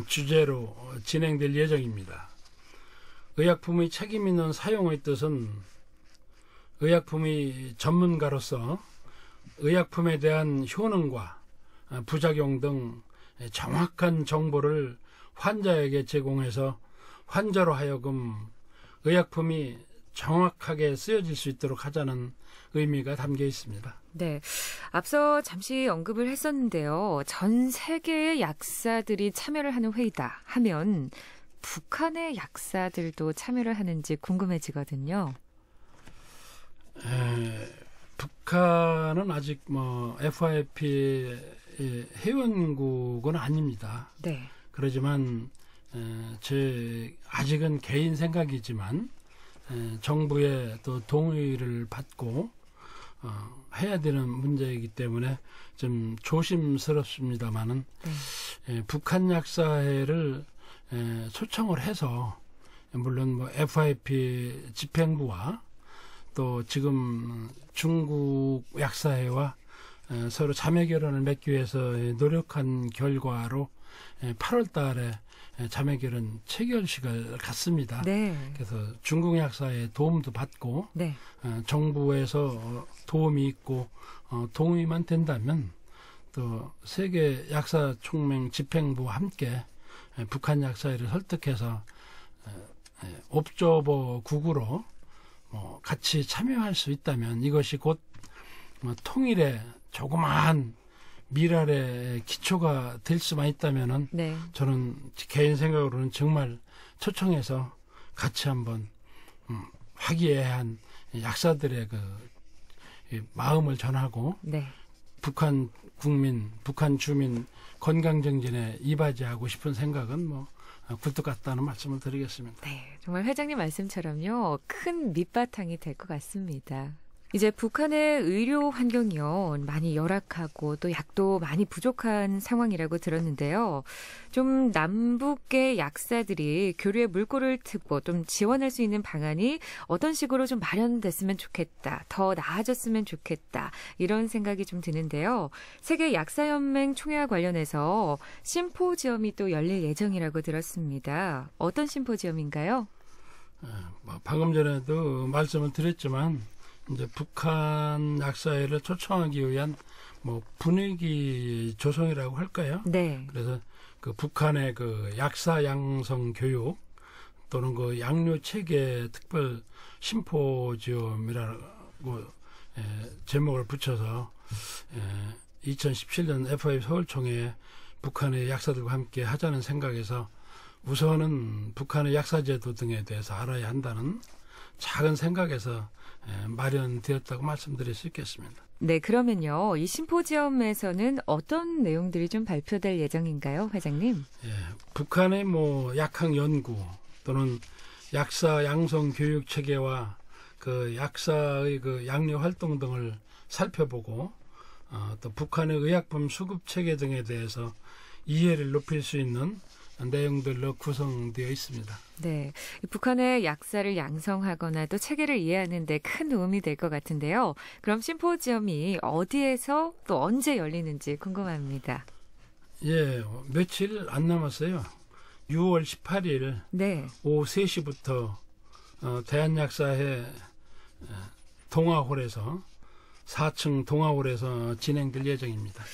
주제로 진행될 예정입니다. 의약품의 책임 있는 사용의 뜻은 의약품의 전문가로서 의약품에 대한 효능과 부작용 등 정확한 정보를 환자에게 제공해서 환자로 하여금 의약품이 정확하게 쓰여질 수 있도록 하자는 의미가 담겨 있습니다. 네, 앞서 잠시 언급을 했었는데요. 전 세계의 약사들이 참여를 하는 회의다 하면 북한의 약사들도 참여를 하는지 궁금해지거든요. 북한은 아직 FIP 회원국은 아닙니다. 네. 그렇지만 제 아직은 개인 생각이지만 정부의 또 동의를 받고 해야 되는 문제이기 때문에 좀 조심스럽습니다만은 북한 약사회를 초청을 해서 물론 FIP 집행부와 또 지금 중국 약사회와 서로 자매 결연을 맺기 위해서 노력한 결과로 8월 달에 자매 결연 체결식을 갖습니다. 네. 그래서 중국 약사의 도움도 받고 네. 정부에서 도움이 있고 동의만 된다면 또 세계 약사 총맹 집행부와 함께 북한 약사회를 설득해서 옵저버 국으로 같이 참여할 수 있다면 이것이 곧 통일의 조그마한 미랄의 기초가 될 수만 있다면은 네. 저는 개인 생각으로는 정말 초청해서 같이 한번 화기애애한 약사들의 그 마음을 전하고 네. 북한 국민, 북한 주민 건강 정진에 이바지하고 싶은 생각은 굴뚝 같다는 말씀을 드리겠습니다. 네, 정말 회장님 말씀처럼요. 큰 밑바탕이 될 것 같습니다. 이제 북한의 의료 환경이요. 많이 열악하고 또 약도 많이 부족한 상황이라고 들었는데요. 좀 남북계 약사들이 교류의 물꼬를 트고 좀 지원할 수 있는 방안이 어떤 식으로 좀 마련됐으면 좋겠다. 더 나아졌으면 좋겠다. 이런 생각이 좀 드는데요. 세계 약사연맹 총회와 관련해서 심포지엄이 또 열릴 예정이라고 들었습니다. 어떤 심포지엄인가요? 방금 전에도 말씀을 드렸지만 이제 북한 약사회를 초청하기 위한 분위기 조성이라고 할까요? 네. 그래서 그 북한의 그 약사 양성 교육 또는 그 양료 체계 특별 심포지엄이라고 제목을 붙여서 2017년 FIP 서울총회에 북한의 약사들과 함께 하자는 생각에서 우선은 북한의 약사제도 등에 대해서 알아야 한다는 작은 생각에서 마련되었다고 말씀드릴 수 있겠습니다. 네, 그러면요. 이 심포지엄에서는 어떤 내용들이 좀 발표될 예정인가요, 회장님? 북한의 약학 연구 또는 약사 양성 교육 체계와 그 약사의 그 양료 활동 등을 살펴보고 또 북한의 의약품 수급 체계 등에 대해서 이해를 높일 수 있는 내용들로 구성되어 있습니다. 네, 북한의 약사를 양성하거나 또 체계를 이해하는 데 큰 도움이 될 것 같은데요. 그럼 심포지엄이 어디에서 또 언제 열리는지 궁금합니다. 며칠 안 남았어요. 6월 18일 네. 오후 3시부터 대한약사회 동아홀에서 4층 동아홀에서 진행될 예정입니다.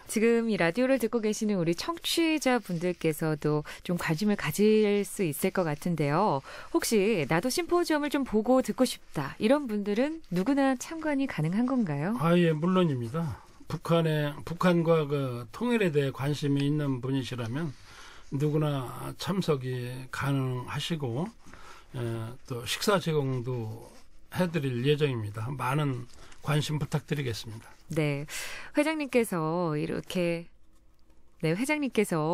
지금 이 라디오를 듣고 계시는 우리 청취자분들께서도 좀 관심을 가질 수 있을 것 같은데요. 혹시 나도 심포지엄을 좀 보고 듣고 싶다. 이런 분들은 누구나 참관이 가능한 건가요? 예, 물론입니다. 북한과 그 통일에 대해 관심이 있는 분이시라면 누구나 참석이 가능하시고 또 식사 제공도 해드릴 예정입니다. 많은 관심 부탁드리겠습니다. 네, 회장님께서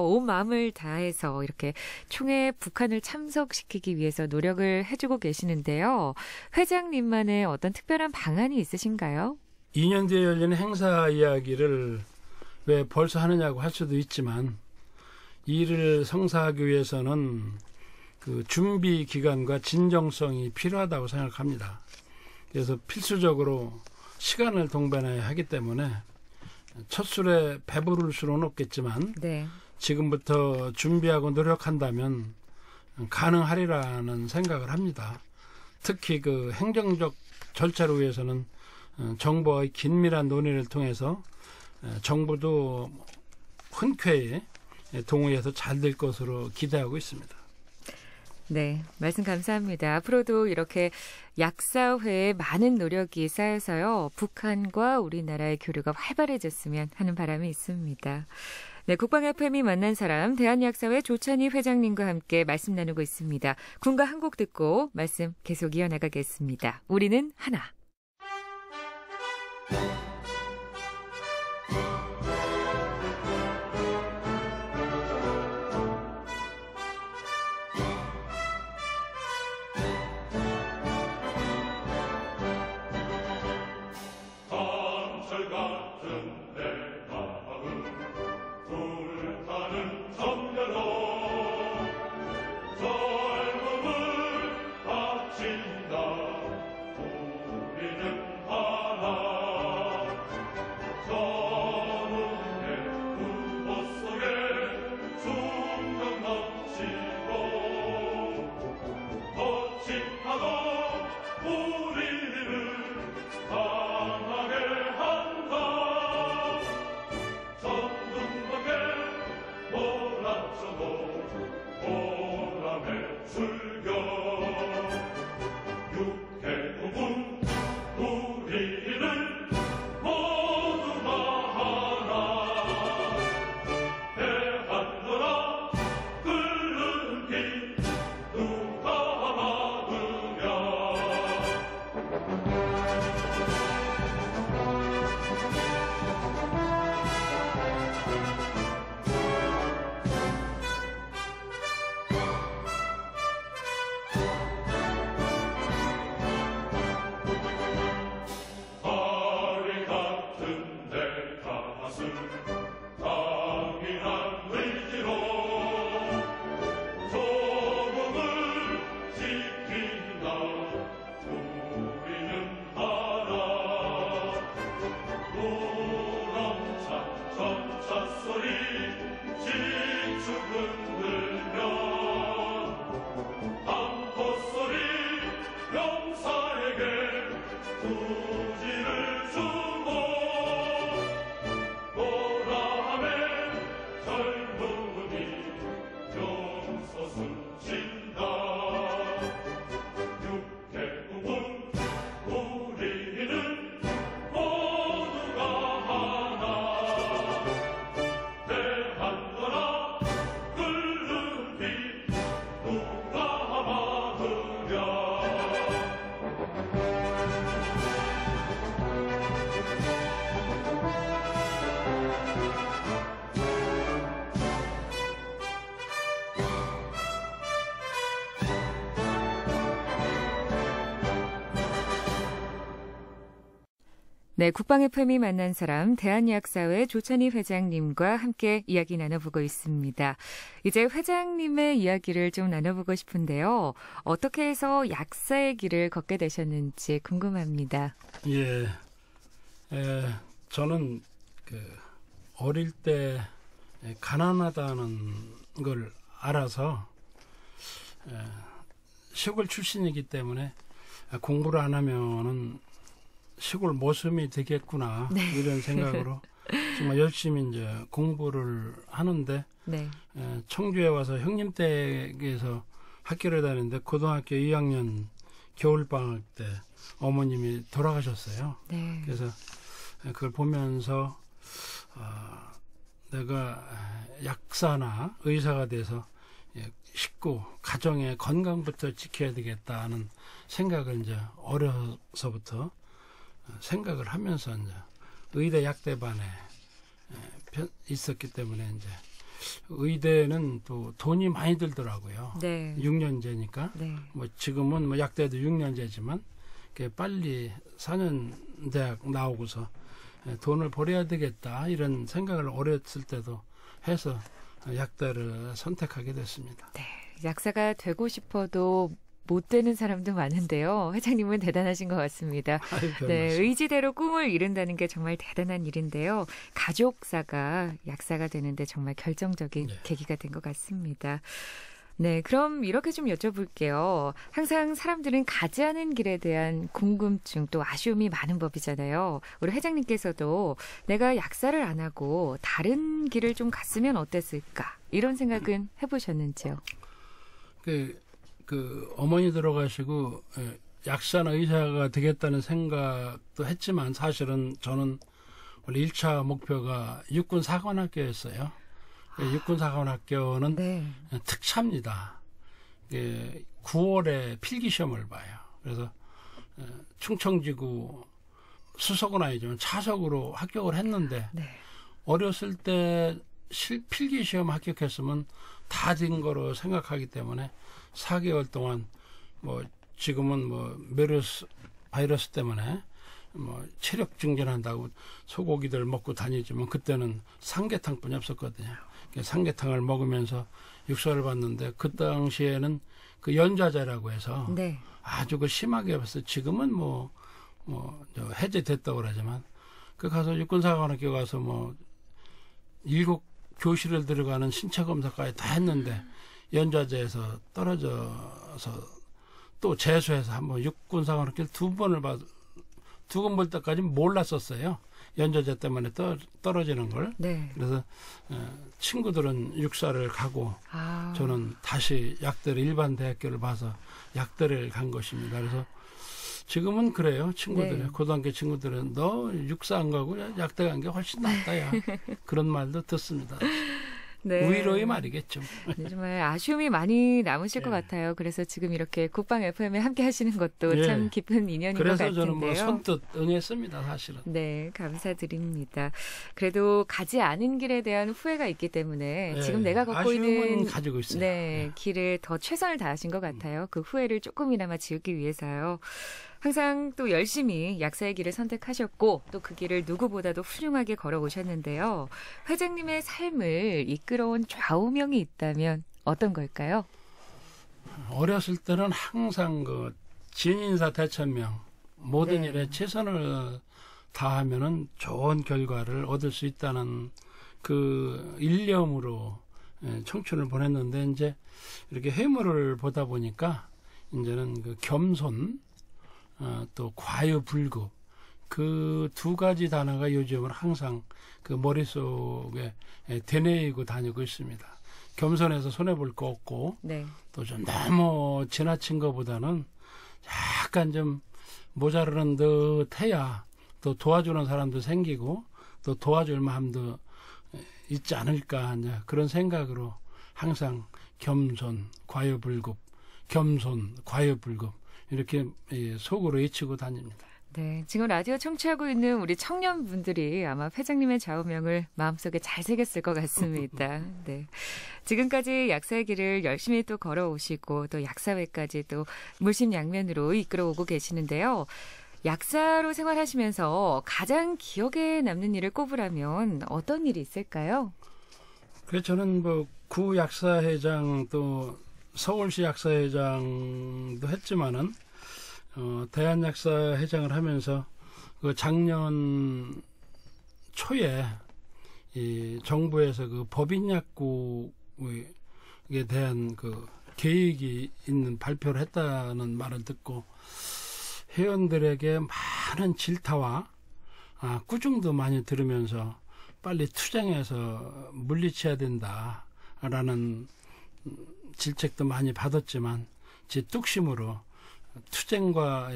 온 마음을 다해서 이렇게 총회 북한을 참석시키기 위해서 노력을 해주고 계시는데요. 회장님만의 어떤 특별한 방안이 있으신가요? 2년 뒤에 열리는 행사 이야기를 왜 벌써 하느냐고 할 수도 있지만 이를 성사하기 위해서는 그 준비 기간과 진정성이 필요하다고 생각합니다. 그래서 필수적으로 시간을 동반해야 하기 때문에 첫 술에 배부를 수는 없겠지만 네. 지금부터 준비하고 노력한다면 가능하리라는 생각을 합니다. 특히 그 행정적 절차를 위해서는 정부와의 긴밀한 논의를 통해서 정부도 흔쾌히 동의해서 잘 될 것으로 기대하고 있습니다. 네, 말씀 감사합니다. 앞으로도 이렇게 약사회에 많은 노력이 쌓여서요. 북한과 우리나라의 교류가 활발해졌으면 하는 바람이 있습니다. 네, 국방 FM이 만난 사람 대한약사회 조찬희 회장님과 함께 말씀 나누고 있습니다. 군가 한 곡 듣고 말씀 계속 이어나가겠습니다. 우리는 하나. 강철 같은 내 마음 불타는 정열로 젊음을 바친다. 우리는 하나. 전운의 불꽃 속에 충격 넘치고 거침하던 우리를 강하게 한다. 전등밖에 몰아쳐도 보람의 출격. 육해공군 우리는 모두가 하나. 대한나라 끓는 피 누가 막으랴. 바위 같은 내 가슴 강인한 의지로 조국을 지킨다. 우리는 하나. 우렁찬 전차 소리 지축 흔들며 안포 소리 용사에게 부지를 주고 보람의 젊은이 용서숨친다. 육해공군 우리는 모두가 하나. 대한나라 끓는 피 누가 막으랴. 네, 국방 FM이 만난 사람 대한약사회 조찬희 회장님과 함께 이야기 나눠보고 있습니다. 이제 회장님의 이야기를 좀 나눠보고 싶은데요. 어떻게 해서 약사의 길을 걷게 되셨는지 궁금합니다. 예, 저는 어릴 때 가난하다는 걸 알아서 시골 출신이기 때문에 공부를 안 하면은 시골 모섬이 되겠구나 네. 이런 생각으로 정말 열심히 이제 공부를 하는데 네. 청주에 와서 형님 댁에서 학교를 다니는데 고등학교 2학년 겨울방학 때 어머님이 돌아가셨어요. 네. 그래서 그걸 보면서 내가 약사나 의사가 돼서 식구, 가정의 건강부터 지켜야 되겠다는 생각을 이제 어려서부터 생각을 하면서 이제 의대 약대반에 있었기 때문에 이제 의대는 또 돈이 많이 들더라고요. 네. 6년제니까. 네. 뭐 지금은 뭐 약대도 6년제지만 빨리 4년 대학 나오고서 돈을 벌여야 되겠다 이런 생각을 어렸을 때도 해서 약대를 선택하게 됐습니다. 네. 약사가 되고 싶어도 못 되는 사람도 많은데요. 회장님은 대단하신 것 같습니다. 네, 의지대로 꿈을 이룬다는 게 정말 대단한 일인데요. 가족사가 약사가 되는데 정말 결정적인 네. 계기가 된 것 같습니다. 네, 그럼 이렇게 좀 여쭤볼게요. 항상 사람들은 가지 않은 길에 대한 궁금증 또 아쉬움이 많은 법이잖아요. 우리 회장님께서도 내가 약사를 안 하고 다른 길을 좀 갔으면 어땠을까? 이런 생각은 해보셨는지요? 그 어머니 들어가시고 약사나 의사가 되겠다는 생각도 했지만 사실은 저는 원래 1차 목표가 육군사관학교였어요. 육군사관학교는 네. 특차입니다. 9월에 필기시험을 봐요. 그래서 충청지구 수석은 아니지만 차석으로 합격을 했는데 네. 어렸을 때 필기시험 합격했으면 다 된 거로 생각하기 때문에 4개월 동안 뭐 지금은 뭐 메르스 바이러스 때문에 뭐 체력 증진한다고 소고기들 먹고 다니지만 그때는 삼계탕뿐이 없었거든요. 삼계탕을 먹으면서 육사를 봤는데 그 당시에는 그 연좌제라고 해서 네. 아주 그 심하게 봤어요. 지금은 해제됐다고 그러지만 그 가서 육군사관학교 가서 뭐 7교실을 들어가는 신체 검사까지 다 했는데 연좌제에서 떨어져서 또 재수해서 한번 육군사관학교를 2번을 봐서 2번 볼 때까지 몰랐었어요. 연좌제 때문에 떨어지는 걸. 네. 그래서 친구들은 육사를 가고 아. 저는 다시 약대를 일반 대학교를 봐서 약대를 간 것입니다. 그래서 지금은 그래요. 친구들이 네. 고등학교 친구들은 너 육사 안 가고 약대 간 게 훨씬 낫다 야. 그런 말도 듣습니다. 네. 위로의 말이겠죠. 네, 정말 아쉬움이 많이 남으실 예. 것 같아요. 그래서 지금 이렇게 국방 FM에 함께 하시는 것도 예. 참 기쁜 인연인 것 그래서 같은데요. 저는 뭐 선뜻 응했습니다. 사실은. 네, 감사드립니다. 그래도 가지 않은 길에 대한 후회가 있기 때문에 예. 지금 내가 걷고 아쉬움은 있는 가지고 있어요. 네, 예. 길을 더 최선을 다하신 것 같아요. 그 후회를 조금이나마 지우기 위해서요. 항상 또 열심히 약사의 길을 선택하셨고 또 그 길을 누구보다도 훌륭하게 걸어오셨는데요. 회장님의 삶을 이끌어온 좌우명이 있다면 어떤 걸까요? 어렸을 때는 항상 그 진인사 대천명 모든 네. 일에 최선을 다하면은 좋은 결과를 얻을 수 있다는 그 일념으로 청춘을 보냈는데 이제 이렇게 해물을 보다 보니까 이제는 그 겸손 또 과유불급 그 2가지 단어가 요즘은 항상 그 머릿속에 되뇌이고 다니고 있습니다. 겸손해서 손해볼 거 없고 네. 또 좀 너무 지나친 것보다는 약간 좀 모자르는 듯 해야 또 도와주는 사람도 생기고 또 도와줄 마음도 있지 않을까 이제 그런 생각으로 항상 겸손, 과유불급, 겸손, 과유불급 이렇게 속으로 외치고 다닙니다. 네, 지금 라디오 청취하고 있는 우리 청년분들이 아마 회장님의 좌우명을 마음속에 잘 새겼을 것 같습니다. 네, 지금까지 약사의 길을 열심히 또 걸어오시고 또 약사회까지 또 물심양면으로 이끌어오고 계시는데요. 약사로 생활하시면서 가장 기억에 남는 일을 꼽으라면 어떤 일이 있을까요? 그래서 저는 뭐 구 약사회장 또 서울시 약사회장도 했지만은 대한약사회장을 하면서 그 작년 초에 이 정부에서 그 법인약국에 대한 그 계획이 있는 발표를 했다는 말을 듣고 회원들에게 많은 질타와 꾸중도 많이 들으면서 빨리 투쟁해서 물리쳐야 된다라는 질책도 많이 받았지만 제 뚝심으로 투쟁과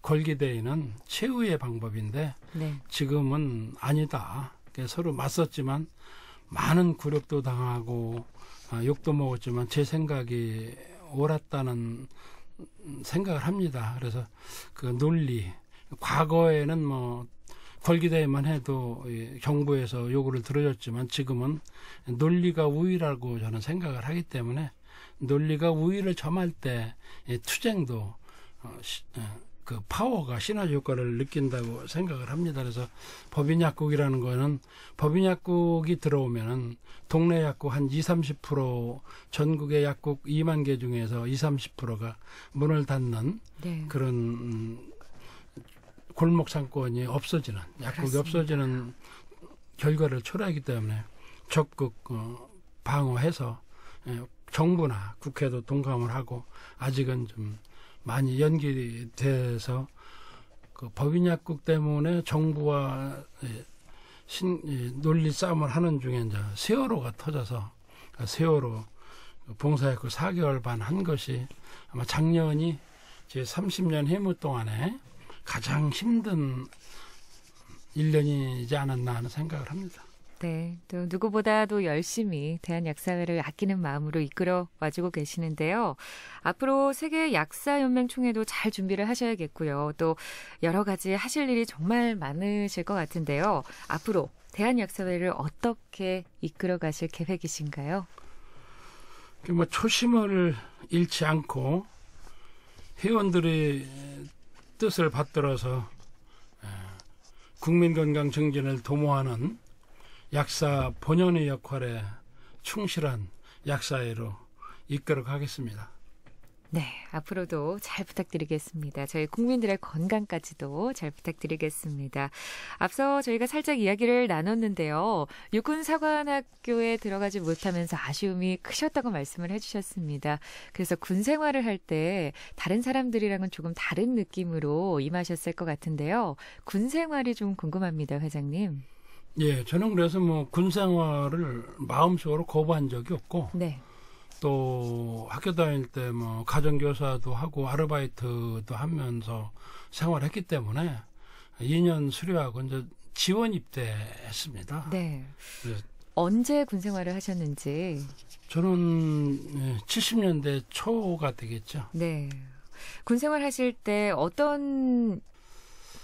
걸기대의는 최후의 방법인데 네. 지금은 아니다. 서로 맞섰지만 많은 굴욕도 당하고 욕도 먹었지만 제 생각이 옳았다는 생각을 합니다. 그래서 그 논리, 과거에는 뭐 걸기대회만 해도 정부에서 요구를 들어줬지만 지금은 논리가 우위라고 저는 생각을 하기 때문에 논리가 우위를 점할 때 투쟁도 그 파워가 시너지 효과를 느낀다고 생각을 합니다. 그래서 법인약국이라는 거는 법인약국이 들어오면은 동네 약국 한 20-30% 전국의 약국 2만 개 중에서 20-30%가 문을 닫는 네. 그런 골목 상권이 없어지는 약국이 그렇습니다. 없어지는 결과를 초래하기 때문에 적극 방어해서 정부나 국회도 동감을 하고 아직은 좀 많이 연기돼서 그 법인약국 때문에 정부와 논리 싸움을 하는 중에 이제 세월호가 터져서 세월호 봉사약국 4개월 반 한 것이 아마 작년이 제 30년 해무 동안에 가장 힘든 1년이지 않았나 하는 생각을 합니다. 네, 또 누구보다도 열심히 대한약사회를 아끼는 마음으로 이끌어 와주고 계시는데요. 앞으로 세계 약사연맹 총회도 잘 준비를 하셔야겠고요. 또 여러 가지 하실 일이 정말 많으실 것 같은데요. 앞으로 대한약사회를 어떻게 이끌어 가실 계획이신가요? 뭐 초심을 잃지 않고 회원들의 뜻을 받들어서 국민 건강 증진을 도모하는 약사 본연의 역할에 충실한 약사회로 이끌어 가겠습니다. 네, 앞으로도 잘 부탁드리겠습니다. 저희 국민들의 건강까지도 잘 부탁드리겠습니다. 앞서 저희가 살짝 이야기를 나눴는데요. 육군사관학교에 들어가지 못하면서 아쉬움이 크셨다고 말씀을 해주셨습니다. 그래서 군 생활을 할 때 다른 사람들이랑은 조금 다른 느낌으로 임하셨을 것 같은데요. 군 생활이 좀 궁금합니다, 회장님. 예, 저는 그래서 뭐 군 생활을 마음속으로 거부한 적이 없고 네. 또 학교 다닐 때 뭐 가정교사도 하고 아르바이트도 하면서 생활했기 때문에 2년 수료하고 이제 지원 입대했습니다. 네. 그래서 언제 군 생활을 하셨는지. 저는 70년대 초가 되겠죠. 네. 군 생활 하실 때 어떤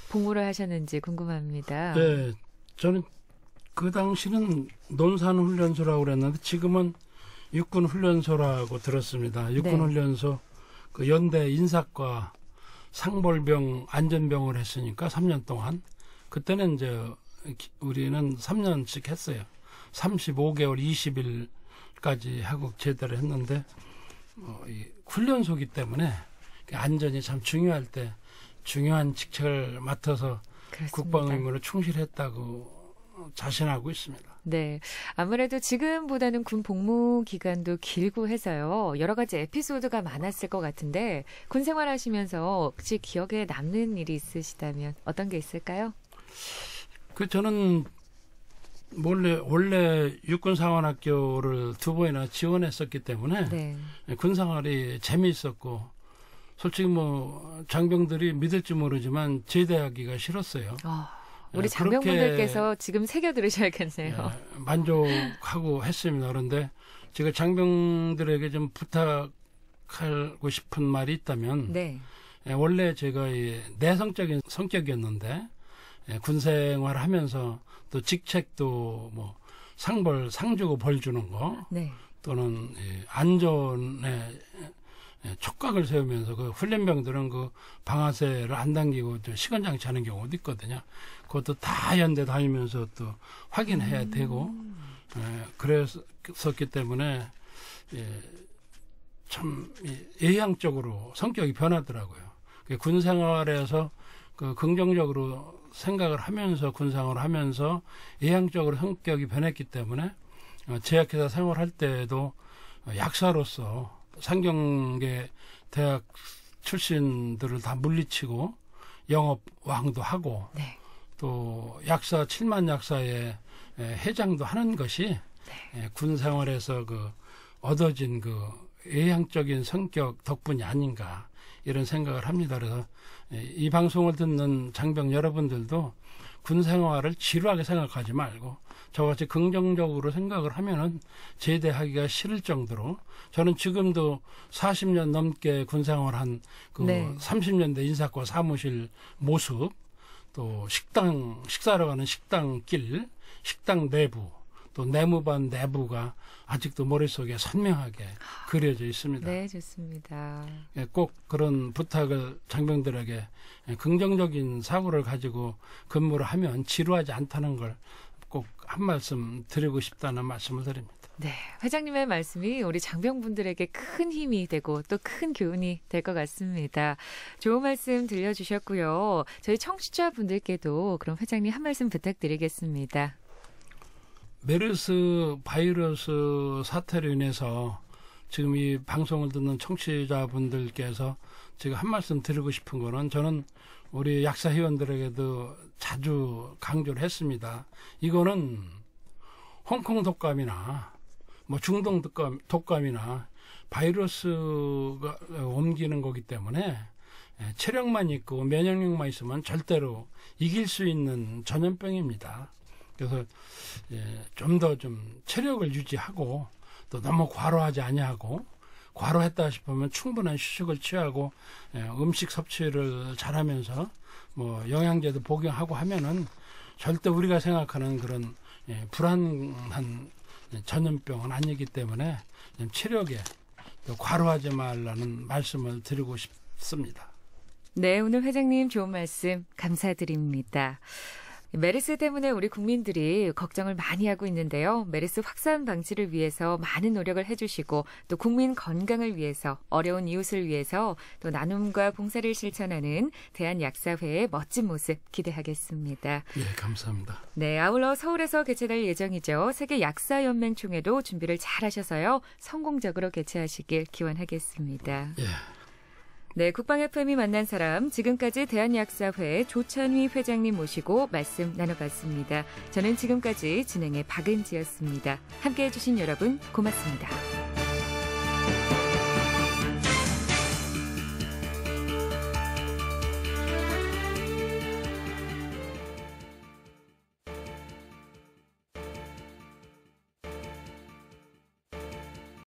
복무를 하셨는지 궁금합니다. 네, 저는 그 당시는 논산훈련소라고 그랬는데 지금은 육군훈련소라고 들었습니다. 육군훈련소 그 연대 인사과 상벌병 안전병을 했으니까 3년 동안 그때는 이제 우리는 3년씩 했어요. 35개월 20일까지 하고 제대를 했는데 이 훈련소기 때문에 안전이 참 중요할 때 중요한 직책을 맡아서 국방 의무를 충실했다고 자신하고 있습니다. 네, 아무래도 지금보다는 군 복무 기간도 길고 해서요. 여러 가지 에피소드가 많았을 것 같은데 군 생활하시면서 혹시 기억에 남는 일이 있으시다면 어떤 게 있을까요? 저는 원래 육군사관학교를 2번이나 지원했었기 때문에 네. 군 생활이 재미있었고 솔직히 뭐 장병들이 믿을지 모르지만 제대하기가 싫었어요. 우리 장병분들께서 지금 새겨 들으셔야겠네요. 만족하고 했습니다. 그런데 제가 장병들에게 좀 부탁하고 싶은 말이 있다면 네. 원래 제가 내성적인 성격이었는데 군생활 하면서 또 직책도 뭐 상 주고 벌 주는 거 네. 또는 안전에 촉각을 세우면서 그 훈련병들은 그 방아쇠를 안 당기고 시간 장치하는 경우도 있거든요. 그것도 다 연대 다니면서 또 확인해야 되고 그랬었기 때문에 참 예향적으로 성격이 변하더라고요. 군 생활에서 그 긍정적으로 생각을 하면서 군 생활을 하면서 예향적으로 성격이 변했기 때문에 제약회사 생활할 때도 약사로서 상경계 대학 출신들을 다 물리치고 영업 왕도 하고 네. 또 약사 7만 약사의 해장도 하는 것이 군 생활에서 그 얻어진 그 외향적인 성격 덕분이 아닌가 이런 생각을 합니다. 그래서 이 방송을 듣는 장병 여러분들도 군 생활을 지루하게 생각하지 말고 저같이 긍정적으로 생각을 하면은 제대하기가 싫을 정도로 저는 지금도 40년 넘게 군 생활한 그 30년대 인사과 사무실 모습 또 식사로 가는 식당길, 식당 내부 또 내무반 내부가 아직도 머릿속에 선명하게 그려져 있습니다. 네, 좋습니다. 꼭 그런 부탁을 장병들에게 긍정적인 사고를 가지고 근무를 하면 지루하지 않다는 걸 꼭 한 말씀 드리고 싶다는 말씀을 드립니다. 네, 회장님의 말씀이 우리 장병분들에게 큰 힘이 되고 또 큰 교훈이 될 것 같습니다. 좋은 말씀 들려주셨고요. 저희 청취자분들께도 그럼 회장님 한 말씀 부탁드리겠습니다. 메르스 바이러스 사태로 인해서 지금 이 방송을 듣는 청취자분들께서 제가 한 말씀 드리고 싶은 거는 저는 우리 약사 회원들에게도 자주 강조를 했습니다. 이거는 홍콩 독감이나 뭐 중동 독감이나 바이러스가 옮기는 거기 때문에 체력만 있고 면역력만 있으면 절대로 이길 수 있는 전염병입니다. 그래서 좀 더 좀 체력을 유지하고 또 너무 과로하지 아니하고 과로했다 싶으면 충분한 휴식을 취하고 음식 섭취를 잘하면서 뭐 영양제도 복용하고 하면은 절대 우리가 생각하는 그런 불안한 전염병은 아니기 때문에 체력에 또 과로하지 말라는 말씀을 드리고 싶습니다. 네, 오늘 회장님 좋은 말씀 감사드립니다. 메르스 때문에 우리 국민들이 걱정을 많이 하고 있는데요. 메르스 확산 방지를 위해서 많은 노력을 해주시고 또 국민 건강을 위해서 어려운 이웃을 위해서 또 나눔과 봉사를 실천하는 대한약사회의 멋진 모습 기대하겠습니다. 네, 감사합니다. 네, 아울러 서울에서 개최될 예정이죠. 세계약사연맹총회도 준비를 잘 하셔서요. 성공적으로 개최하시길 기원하겠습니다. 예. 네, 국방 FM이 만난 사람, 지금까지 대한약사회 조찬휘 회장님 모시고 말씀 나눠봤습니다. 저는 지금까지 진행의 박은지였습니다. 함께해 주신 여러분 고맙습니다.